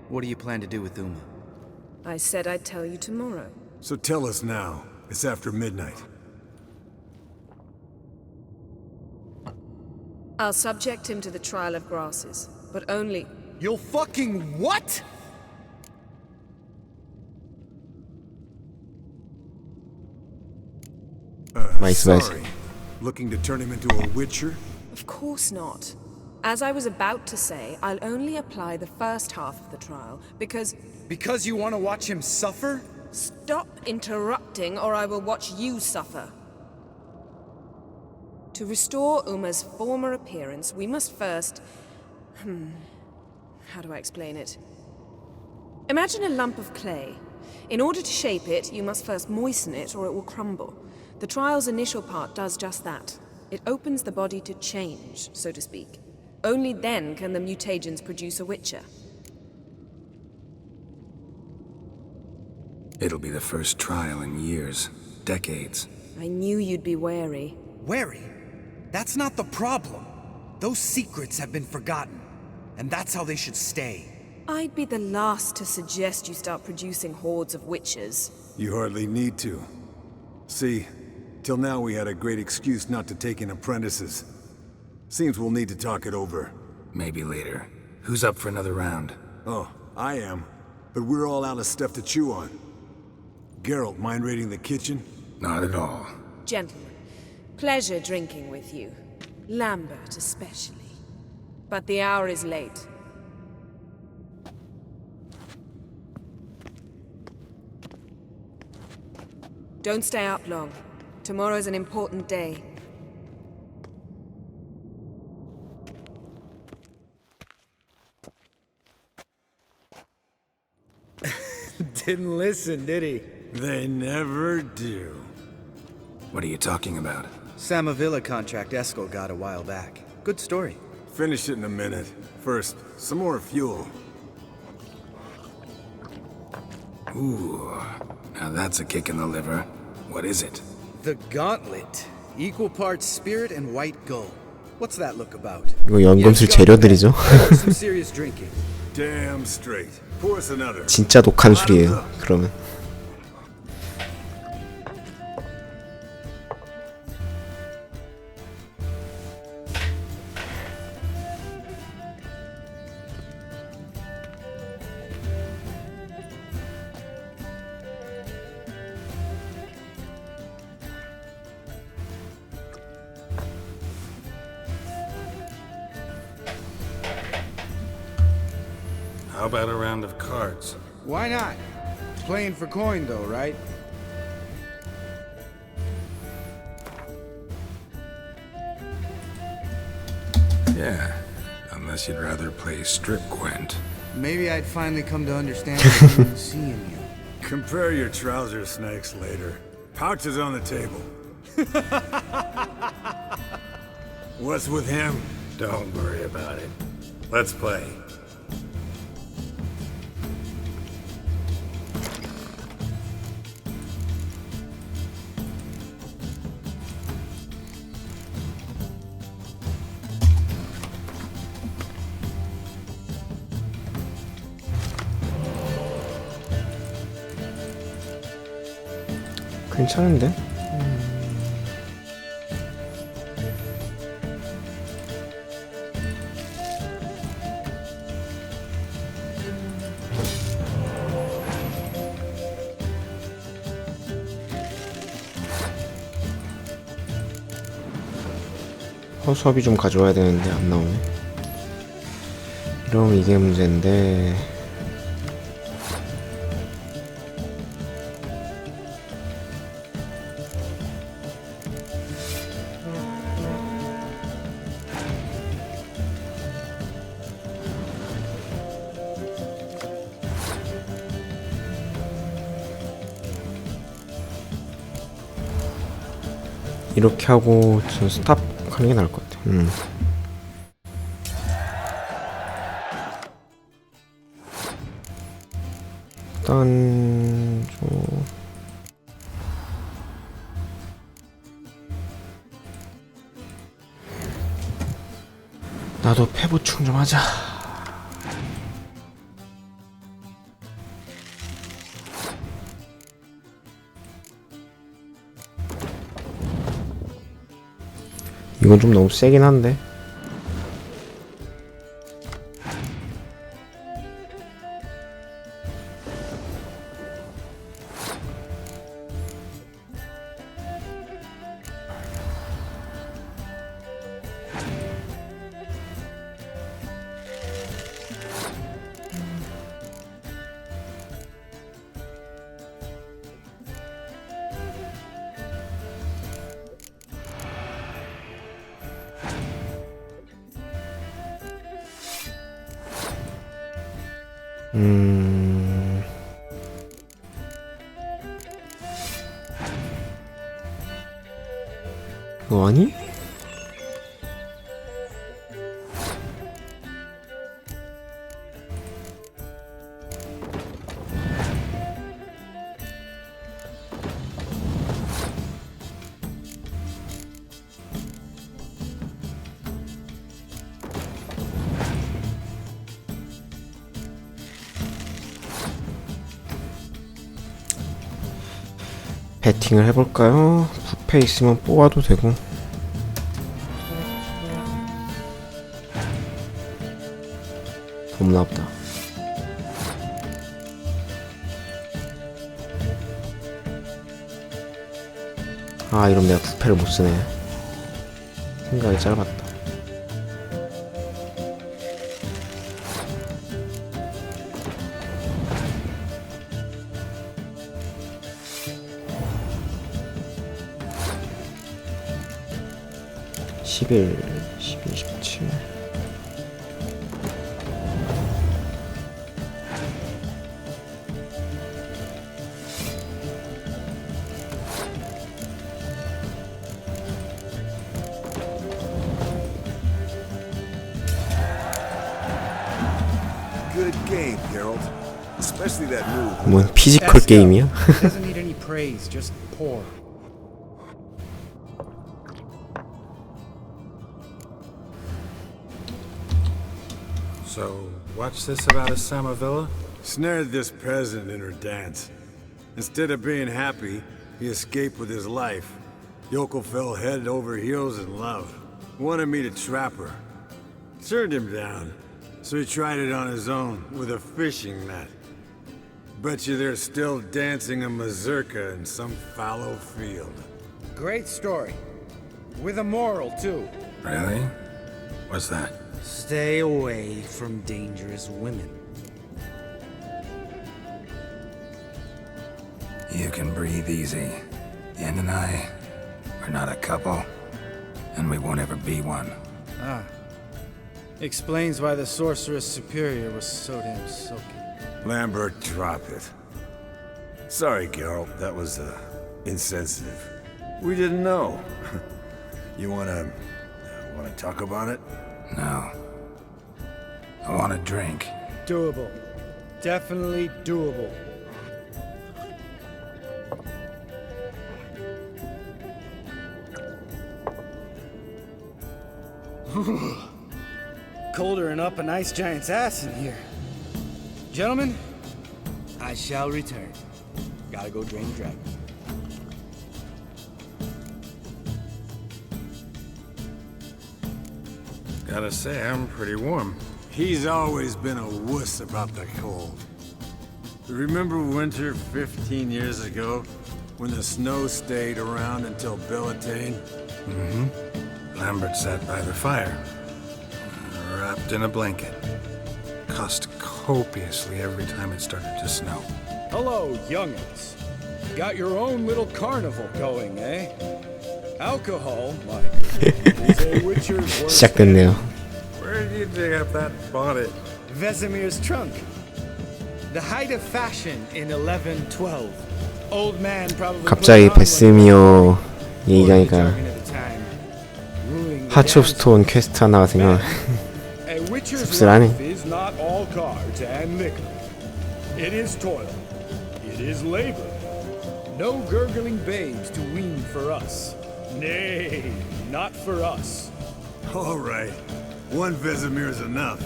what do you plan to do with Uma? I said I'd tell you tomorrow. So tell us now. It's after midnight. I'll subject him to the trial of grasses, but only... You'll fucking what? Sorry. Looking to turn him into a witcher? Of course not. As I was about to say, I'll only apply the first half of the trial, because... Because you want to watch him suffer? Stop interrupting, or I will watch you suffer. To restore Uma's former appearance, we must first... How do I explain it? Imagine a lump of clay. In order to shape it, you must first moisten it, or it will crumble. The trial's initial part does just that. It opens the body to change, so to speak. Only then can the mutagens produce a witcher. It'll be the first trial in years, decades. I knew you'd be wary. Wary? That's not the problem. Those secrets have been forgotten, and that's how they should stay. I'd be the last to suggest you start producing hordes of witches. You hardly need to. See, till now we had a great excuse not to take in apprentices. Seems we'll need to talk it over. Maybe later. Who's up for another round? Oh, I am. but we're all out of stuff to chew on. Geralt, mind raiding the kitchen? Not at all. Gentlemen, pleasure drinking with you. Lambert especially. But the hour is late. Don't stay up long. Tomorrow's an important day. Didn't listen, did he? They never do. What are you talking about? Samavilla contract Eskel got a while back. Good story. Finish it in a minute. First, some more fuel. Ooh, now that's a kick in the liver. What is it? The Gauntlet. Equal parts spirit and white gull. What's that look about? 이거 연금술 재료들이죠. Some serious drinking. Damn straight. Pour us another. 진짜 독한 술이에요. 그러면. How about a round of cards? Why not? Playing for coin though, right? Yeah, unless you'd rather play strip Gwent. Maybe I'd finally come to understand what I'm seeing you. Compare your trouser snakes later. Pouch is on the table. What's with him? Don't worry about it. Let's play. 괜찮은데? 허수아비 좀 가져와야 되는데 안 나오네. 이러면 이게 문제인데. 이렇게 하고 저 스탑 하는 게 나을 것 같아. 일단 나도 폐 보충 좀 하자. 이건 좀 너무 세긴 한데. 뭐 아니? 배팅을 해볼까요? 부패 있으면 뽑아도 되고. 없나 보다. 아 이러면 내가 부패를 못쓰네. 생각이 짧았다. (11, 12, 17) Good game, Geralt. Especially that move. 뭔 피지컬 게임이야? Doesn't need any praise, just pour. So, what's this about a Samavilla? Snared this peasant in her dance. Instead of being happy, he escaped with his life. Yoko fell head over heels in love. Wanted me to trap her. Turned him down. So he tried it on his own, with a fishing net. Bet you they're still dancing a mazurka in some fallow field. Great story. With a moral, too. Really? What's that? Stay away from dangerous women. You can breathe easy. Yen and I, we're not a couple, and we won't ever be one. Ah. Explains why the Sorceress Superior was so damn silky. Lambert, drop it. Sorry, Geralt, that was, insensitive. We didn't know. You wanna talk about it? No. I want a drink. Doable. Definitely doable. Colder than up an ice giant's ass in here. Gentlemen, I shall return. Gotta go drain the dragon. Gotta say, I'm pretty warm. He's always been a wuss about the cold. Remember winter 15 years ago, when the snow stayed around until Bellatane? Mm-hmm. Lambert sat by the fire, wrapped in a blanket. Cussed copiously every time it started to snow. Hello, young'uns. Got your own little carnival going, eh? Alcohol, my goodness, is a witcher's worst 시작됐네요. Where did you dig up that bonnet? Vesemir's trunk. The height of fashion in 1112. Old man probably 갑자기 베스미어 얘기하니까 하츠옵스톤 퀘스트 하나가 생각. 씁쓸하네. is not all cards and liquor. It is toil. It is labor. No gurgling babes to wean for us. Nay, not for us. All right. One Vesemir's enough.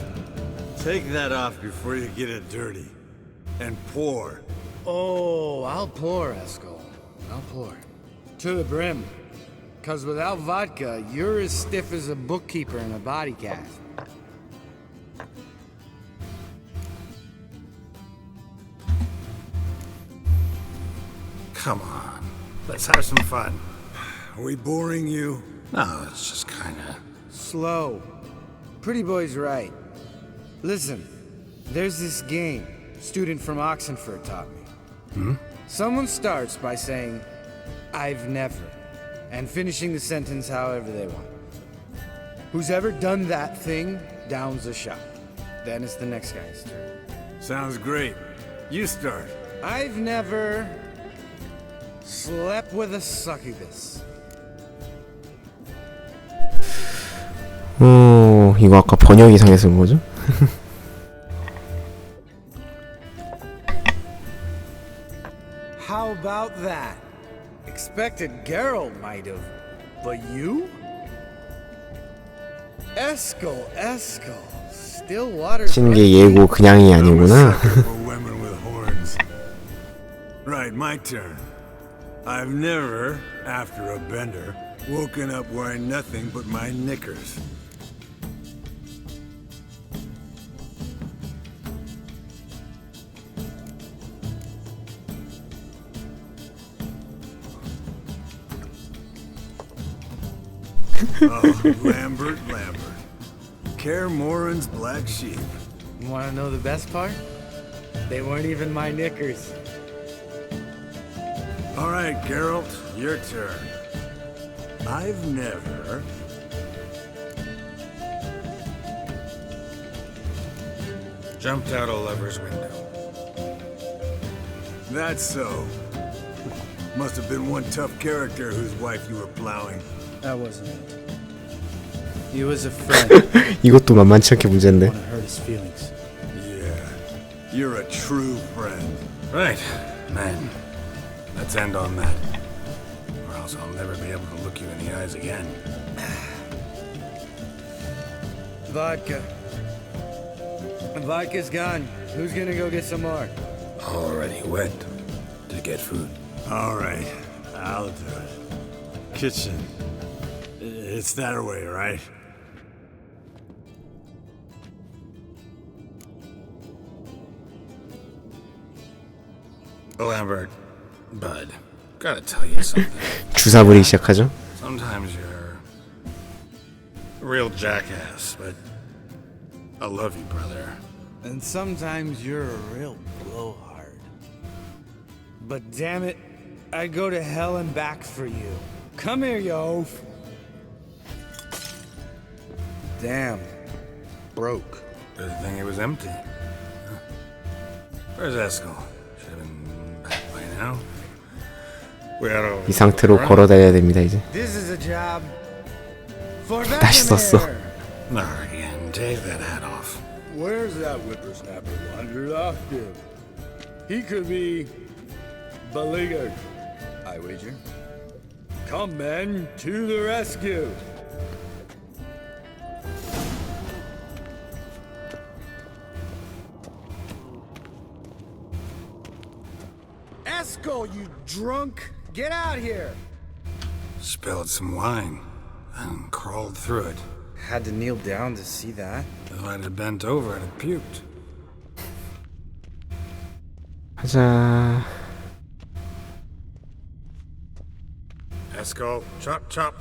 Take that off before you get it dirty. And pour. Oh, I'll pour, Eskel. I'll pour. To the brim. 'Cause without vodka, you're as stiff as a bookkeeper in a body cast. Come on, let's have some fun. Are we boring you? No, it's just kinda... Slow. Pretty boy's right. Listen, there's this game student from Oxenford taught me. Hmm? Someone starts by saying, I've never, and finishing the sentence however they want. Who's ever done that thing downs a shot. Then it's the next guy's turn. Sounds great. You start. I've never slept with a succubus. 이거 아까 번역 이상해서 온 거죠? How about that? Expected Geralt might have, but you? Eskel, still water. 신게 예고 그냥이 아니구나. Women with horns. Right, my turn. I've never, after a bender, woken up wearing nothing but my knickers. Oh, Lambert. Kaer Morhen's black sheep. Wanna know the best part? They weren't even my knickers. All right, Geralt, your turn. I've never... Jumped out a lover's window. That's so. Must have been one tough character whose wife you were plowing. That wasn't it. He was a friend. 이것도 만만치 않게 문제인데. Wanna hurt his feelings. Yeah, you're a true friend. Right, man. Let's end on that. Or else I'll never be able to look you in the eyes again. Vodka. Vodka's gone. Who's gonna go get some more? Already went to get food. All right, I'll do it. Kitchen. It's that way, right? Lambert, bud, gotta tell you something. 주사 부리기 시작하죠. Sometimes you're a real jackass, but I love you, brother. And sometimes you're a real blowhard. But damn it, I'd go to hell and back for you. Come here, you oaf. Damn. Broke. Good thing it was empty. Where's Eskel? Should have been back by now. We had a... 이 상태로 걸어 다녀야 됩니다 이제. This is a job for 다시 썼어. Again, take that hat off. Where's that whippersnapper wandered off to? He could be beleaguered, I wager. Come, men, to the rescue! Eskel, you drunk! Get out here! Spilled some wine and crawled through it. Had to kneel down to see that. If I'd have bent over, I'd have puked. 가자. Eskel, chop, chop.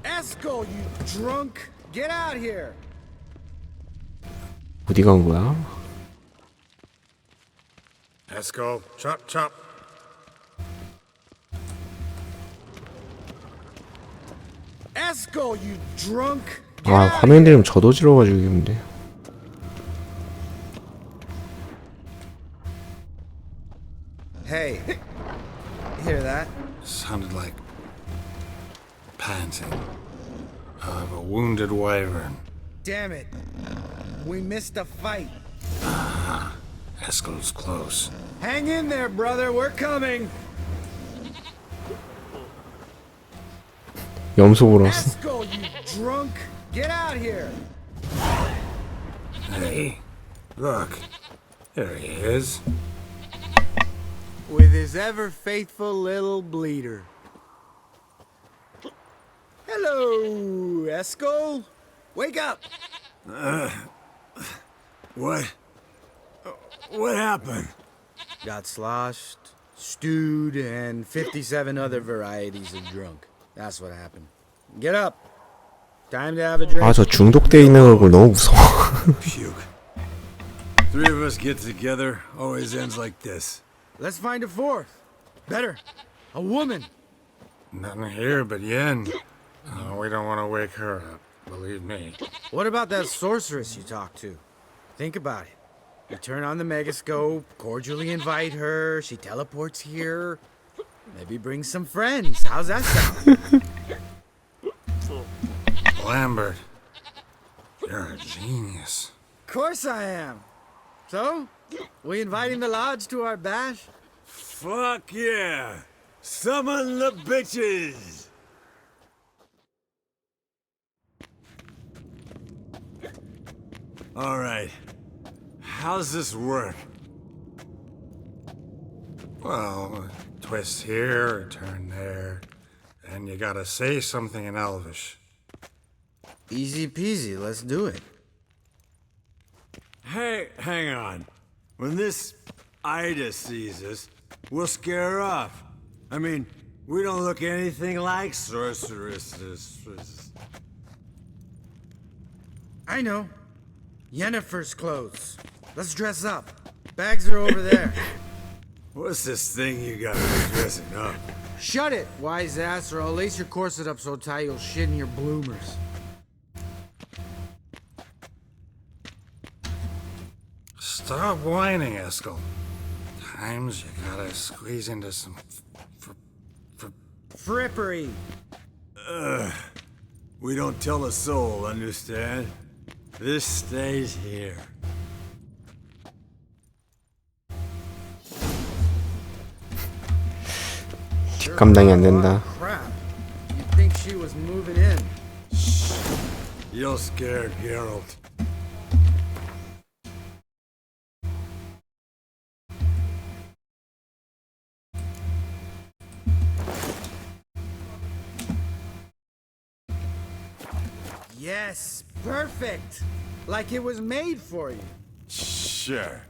Eskel, you drunk! Get out here! 어디 간 거야? Eskel, chop, chop. Eskel, you drunk! 아 화면이 좀 저도지러워가지고 이게 문제. Hey, hear that? Sounded like panting of a wounded wyvern. Damn it. We missed a fight. Eskel's close. Hang in there, brother. We're coming. 염소 보러 왔어. Eskel, you drunk! Get out here! Hey, look. There he is. With his ever faithful little bleeder. Hello, Eskel. Wake up. What? What happened? Got sloshed, stewed, and 57 other varieties of drunk. That's what happened. Get up. Time to have a drink. 아 저 중독돼 있는 얼굴 너무 무서워. Puke. Three of us get together, always ends like this. Let's find a fourth. Better. A woman. Nothing here but Yen. We don't want to wake her up, believe me. What about that sorceress you talked to? Think about it. You turn on the megascope, cordially invite her, she teleports here. Maybe bring some friends. How's that sound? Lambert, you're a genius. Of course I am. So, we inviting the lodge to our bash? Fuck yeah! Summon the bitches! Alright. How's this work? Well, twist here, turn there, and you gotta say something in Elvish. Easy peasy, let's do it. Hey, hang on. When this Ida sees us, we'll scare her off. I mean, we don't look anything like sorceresses. I know. Yennefer's clothes. Let's dress up. Bags are over there. What's this thing you got me dressing up? Shut it, wise ass, or I'll lace your corset up so tight you'll shit in your bloomers. Stop whining, Eskel. Times you gotta squeeze into some frippery. We don't tell a soul, understand? This stays here. 뒷감당이 안 된다. Crap. You'd think she was moving in. You'll scare Geralt. Yes, perfect. Like it was made for you. Sure.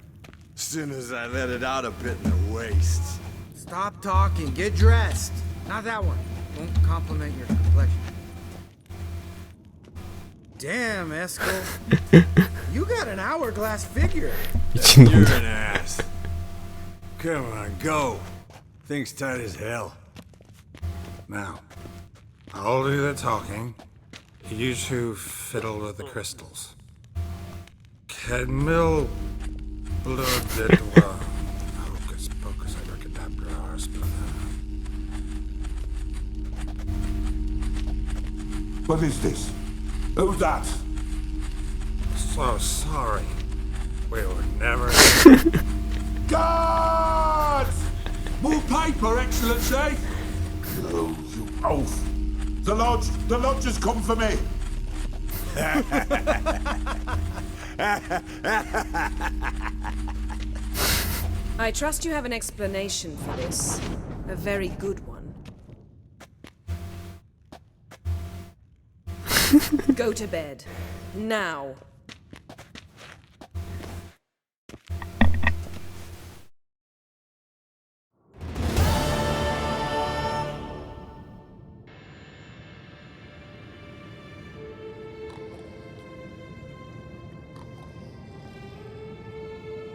As soon as I let it out a bit in the waist. Stop talking, get dressed. Not that one. Won't compliment your complexion. Damn, Eskel. You got an hourglass figure. You're an ass. Come on, go. Thing's tight as hell. Now, I'll do the talking. You two fiddle with the crystals. Cadmil blooded hocus pocus abracadabra. What is this? Who's that? So sorry. We were never. Guards! More paper, Excellency! Oh, you oaf! The lodge has come for me! I trust you have an explanation for this. A very good one. Go to bed. Now.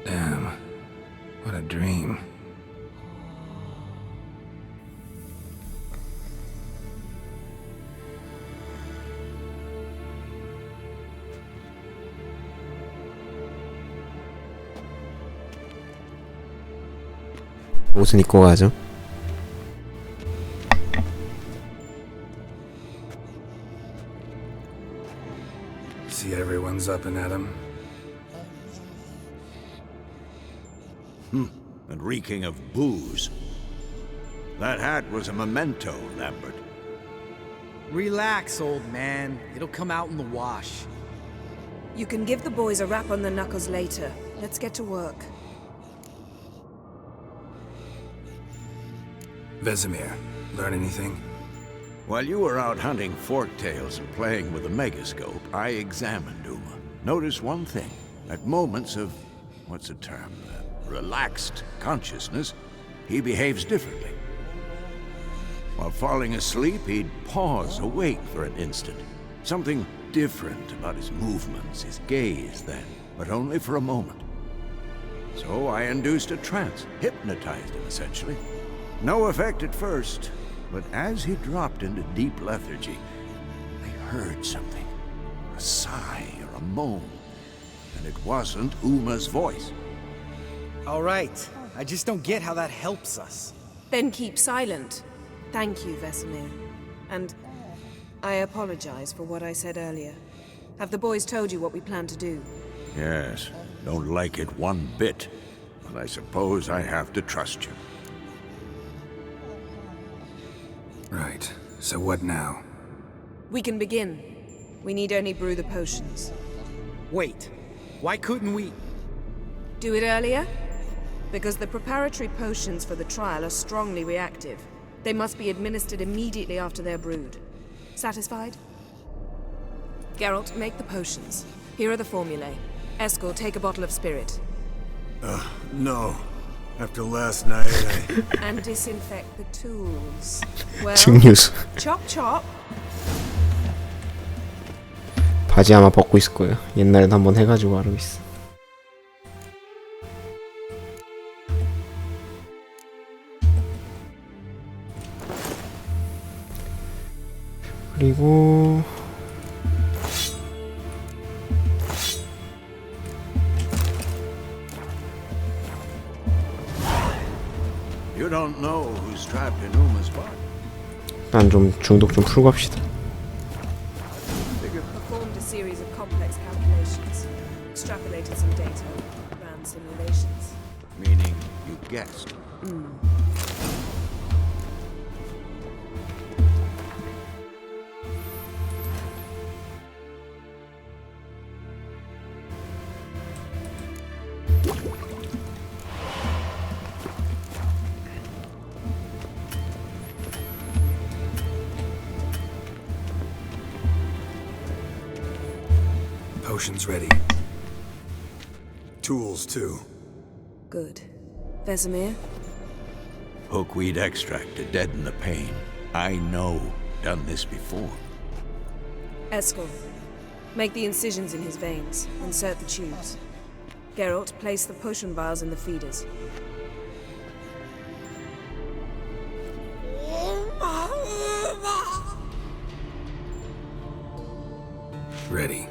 Damn. What a dream. 옷은 입고 가죠. See everyone's up and at 'em. And reeking of booze. That hat was a memento, Lambert. Relax, old man. It'll come out in the wash. You can give the boys a rap on the knuckles later. Let's get to work. Vesemir, learn anything? While you were out hunting forktails and playing with the megascope, I examined Uma. Notice one thing. At moments of, what's the term, relaxed consciousness, he behaves differently. While falling asleep, he'd pause awake for an instant. Something different about his movements, his gaze then, but only for a moment. So I induced a trance, hypnotized him essentially. No effect at first, but as he dropped into deep lethargy, I heard something. A sigh or a moan. And it wasn't Uma's voice. All right. I just don't get how that helps us. Then keep silent. Thank you, Vesemir. And I apologize for what I said earlier. Have the boys told you what we plan to do? Yes, don't like it one bit. But I suppose I have to trust you. Right. So what now? We can begin. We need only brew the potions. Wait. Why couldn't we... Do it earlier? Because the preparatory potions for the trial are strongly reactive. They must be administered immediately after they're brewed. Satisfied? Geralt, make the potions. Here are the formulae. Eskel, take a bottle of spirit. No. After last night, And disinfect the tools. Well, 증류수. chop chop. 바지 아마 벗고 있을 거예요. 옛날에도 한번 해가지고 알고 있어. 그리고 You don't know who's trapped in Uma's body. 일단 좀 중독 좀 풀고 합시다. Performed a series of complex calculations. Extrapolated some data. Ran simulations. Meaning you guessed. Potion's ready. tools too. Good. Vesemir? Hookweed extract to deaden the pain. I know. Done this before. Eskel. Make the incisions in his veins. Insert the tubes. Geralt, place the potion vials in the feeders. Ready.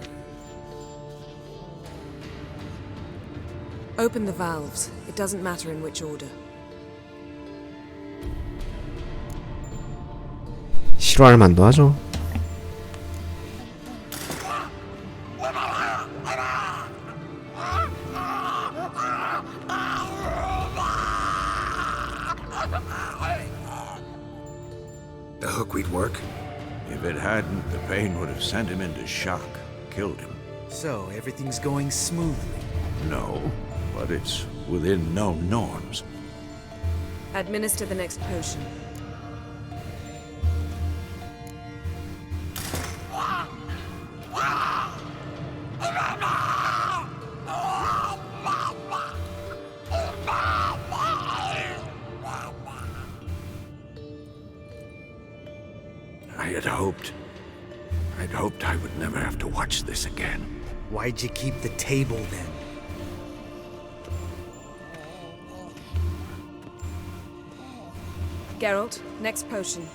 Open the valves. It doesn't matter in which order. 싫어할 만도 하죠. The hookweed work? If it hadn't, the pain would have sent him into shock, killed him. So, everything's going smoothly? No, but it's within known norms. Administer the next potion. I'd hoped I would never have to watch this again. Why'd you keep the table then? Geralt, next potion.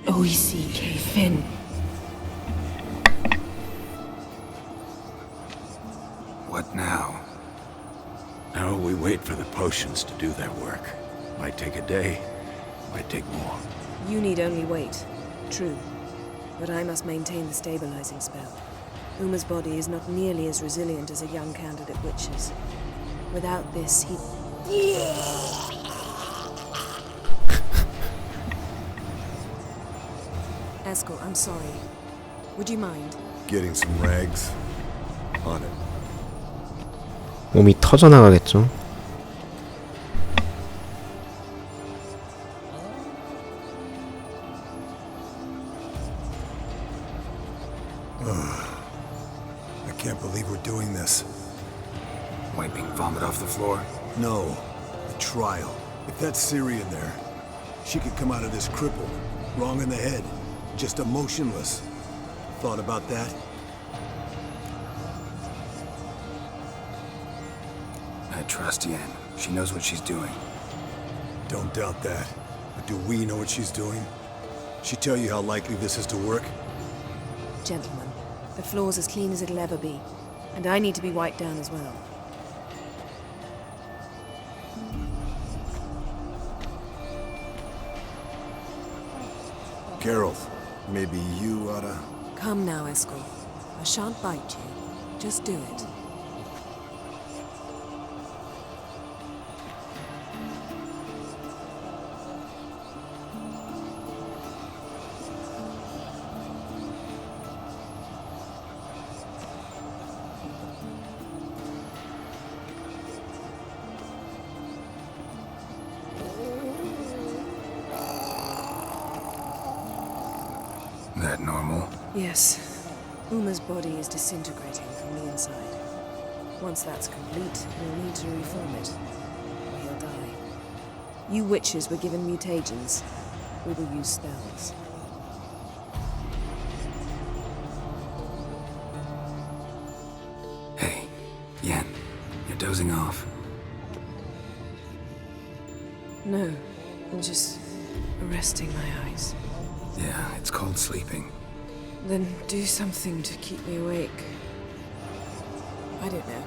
OECK Finn. What now? Now we wait for the potions to do their work. Might take a day, might take more. You need only wait. True. But I must maintain the stabilizing spell. Uma's body is not nearly as resilient as a young candidate witch's. Without this, he... Eskel, I'm sorry. Would you mind? Getting some rags. On it. 몸이 터져나가겠죠. I can't believe we're doing this. Wiping vomit off the floor? No, the trial. If that's Syrian there, she could come out of this crippled, wrong in the head, just emotionless. Thought about that? I trust Yen. She knows what she's doing. Don't doubt that. But do we know what she's doing? She tell you how likely this is to work? Gentlemen, the floor's as clean as it'll ever be. And I need to be wiped down as well. Geralt, maybe you oughta... Come now, Eskel. I shan't bite you. Just do it. that normal? Yes. Uma's body is disintegrating from the inside. Once that's complete, we'll need to reform it, or he'll die. You witches were given mutagens. We will use spells. Hey, Yen, you're dozing off. No, I'm just resting my eyes. Yeah, it's called sleeping. Then do something to keep me awake. I don't know.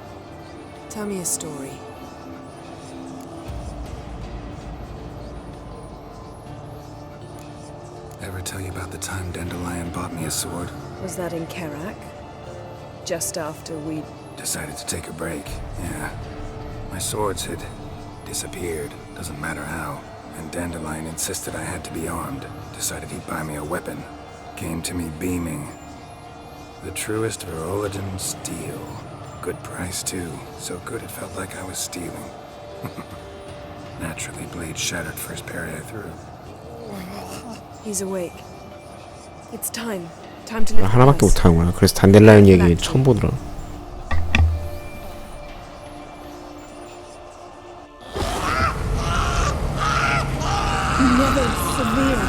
Tell me a story. Ever tell you about the time Dandelion bought me a sword? Was that in Kerak? Just after we... Decided to take a break, yeah. My swords had disappeared, doesn't matter how. And Dandelion insisted I had to be armed. Decided he'd buy me a weapon. Came to me beaming. The truest Verolidan steel. Good price too. So good it felt like I was stealing. Naturally, blade shattered first parry I threw. He's awake. It's time. Time to lift the 하나밖에 curse. 못하는구나. 그래서 단델라이온 얘기 처음 보더라. Never severe.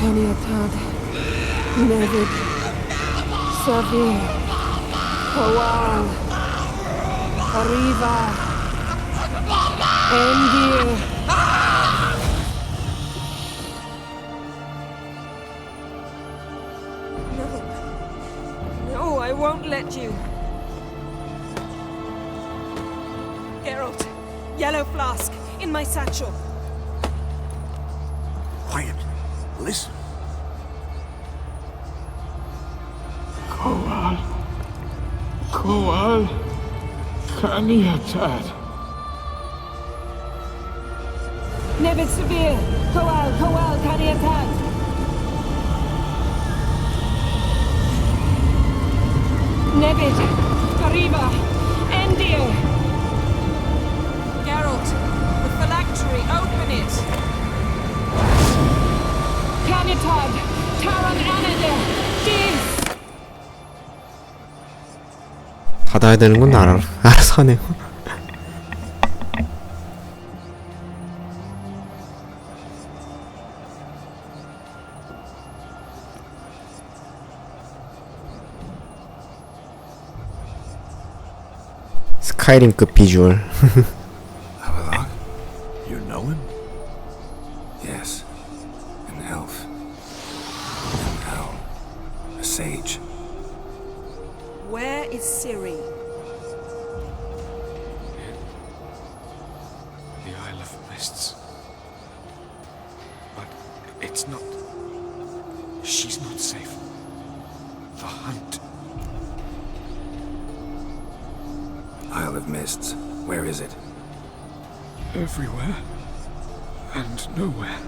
Kaniatad. Never severe. Kowal. Arriva. Endir. No, I won't let you. Geralt, yellow flask, in my satchel. Quiet. Listen. Kowal. Kowal. Kaniatad. Never severe. Kowal, Kaniatad. Nevid, Arriva, Endir. Geralt, the phylactery, open it. Kaniatad, Taran Anadir, Dis. 닫아야 되는 건 알아서 하네요. 스카이림급 비주얼. Avalok? You know him? Yes. An elf. An owl. A sage. Where is Ciri? The Isle of Mists. But it's not... She's not safe. The hunt. Isle of Mists. Where is it? Everywhere. And nowhere.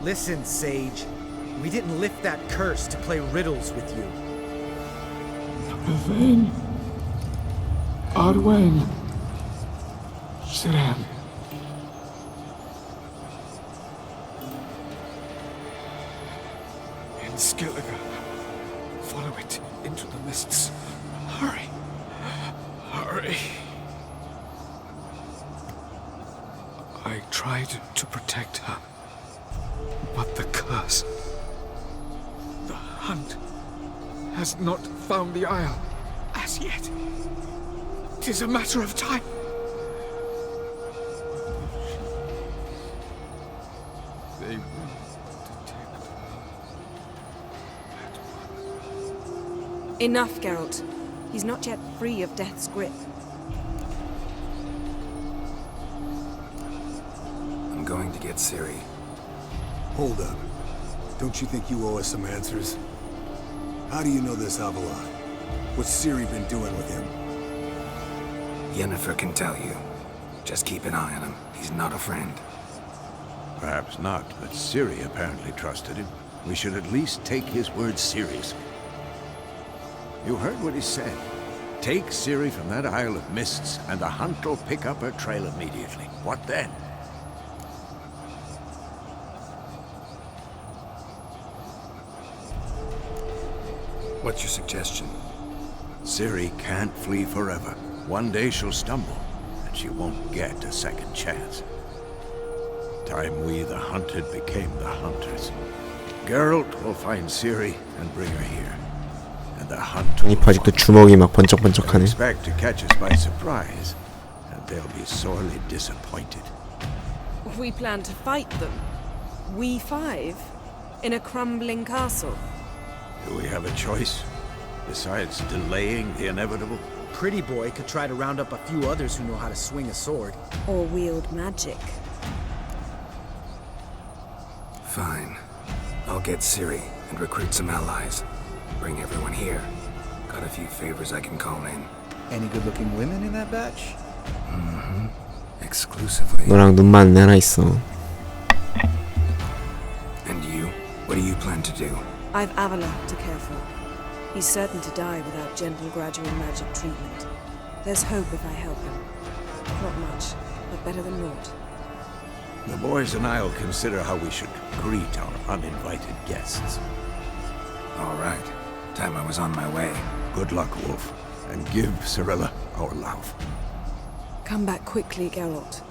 Listen, Sage. We didn't lift that curse to play riddles with you. Yvain. Arwen. Siran. In Skellige. Follow it into the mists. Hurry. Hurry. I tried to protect her. But the curse. The hunt has not found the Isle as yet. 'Tis a matter of time. They will detect her. Enough, Geralt. He's not yet free of death's grip. I'm going to get Ciri. Hold up. Don't you think you owe us some answers? How do you know this Avalon? What's Ciri been doing with him? Yennefer can tell you. Just keep an eye on him. He's not a friend. Perhaps not, but Ciri apparently trusted him. We should at least take his words seriously. You heard what he said. Take Ciri from that Isle of Mists, and the hunt will pick up her trail immediately. What then? What's your suggestion? Ciri can't flee forever. One day she'll stumble, and she won't get a second chance. Time we, the hunted, became the hunters. Geralt will find Ciri and bring her here. And the hunt will 아직도 주먹이 막 번쩍번쩍하네. expect to catch us by surprise, and they'll be sorely disappointed. We plan to fight them. We five? In a crumbling castle? Do we have a choice? Besides delaying the inevitable? Pretty boy could try to round up a few others who know how to swing a sword. Or wield magic. Fine. I'll get Ciri and recruit some allies. Bring everyone here. Got a few favors I can call in. Any good-looking women in that batch? Mm-hmm. Exclusively. 너랑 눈만 하나 있어. And you? What do you plan to do? I've Avalok to care for. He's certain to die without gentle gradual magic treatment. There's hope if I help him. Not much, but better than naught. The boys and I'll consider how we should greet our uninvited guests. All right. Time I was on my way. Good luck, Wolf, and give Cirilla our love. Come back quickly, Geralt.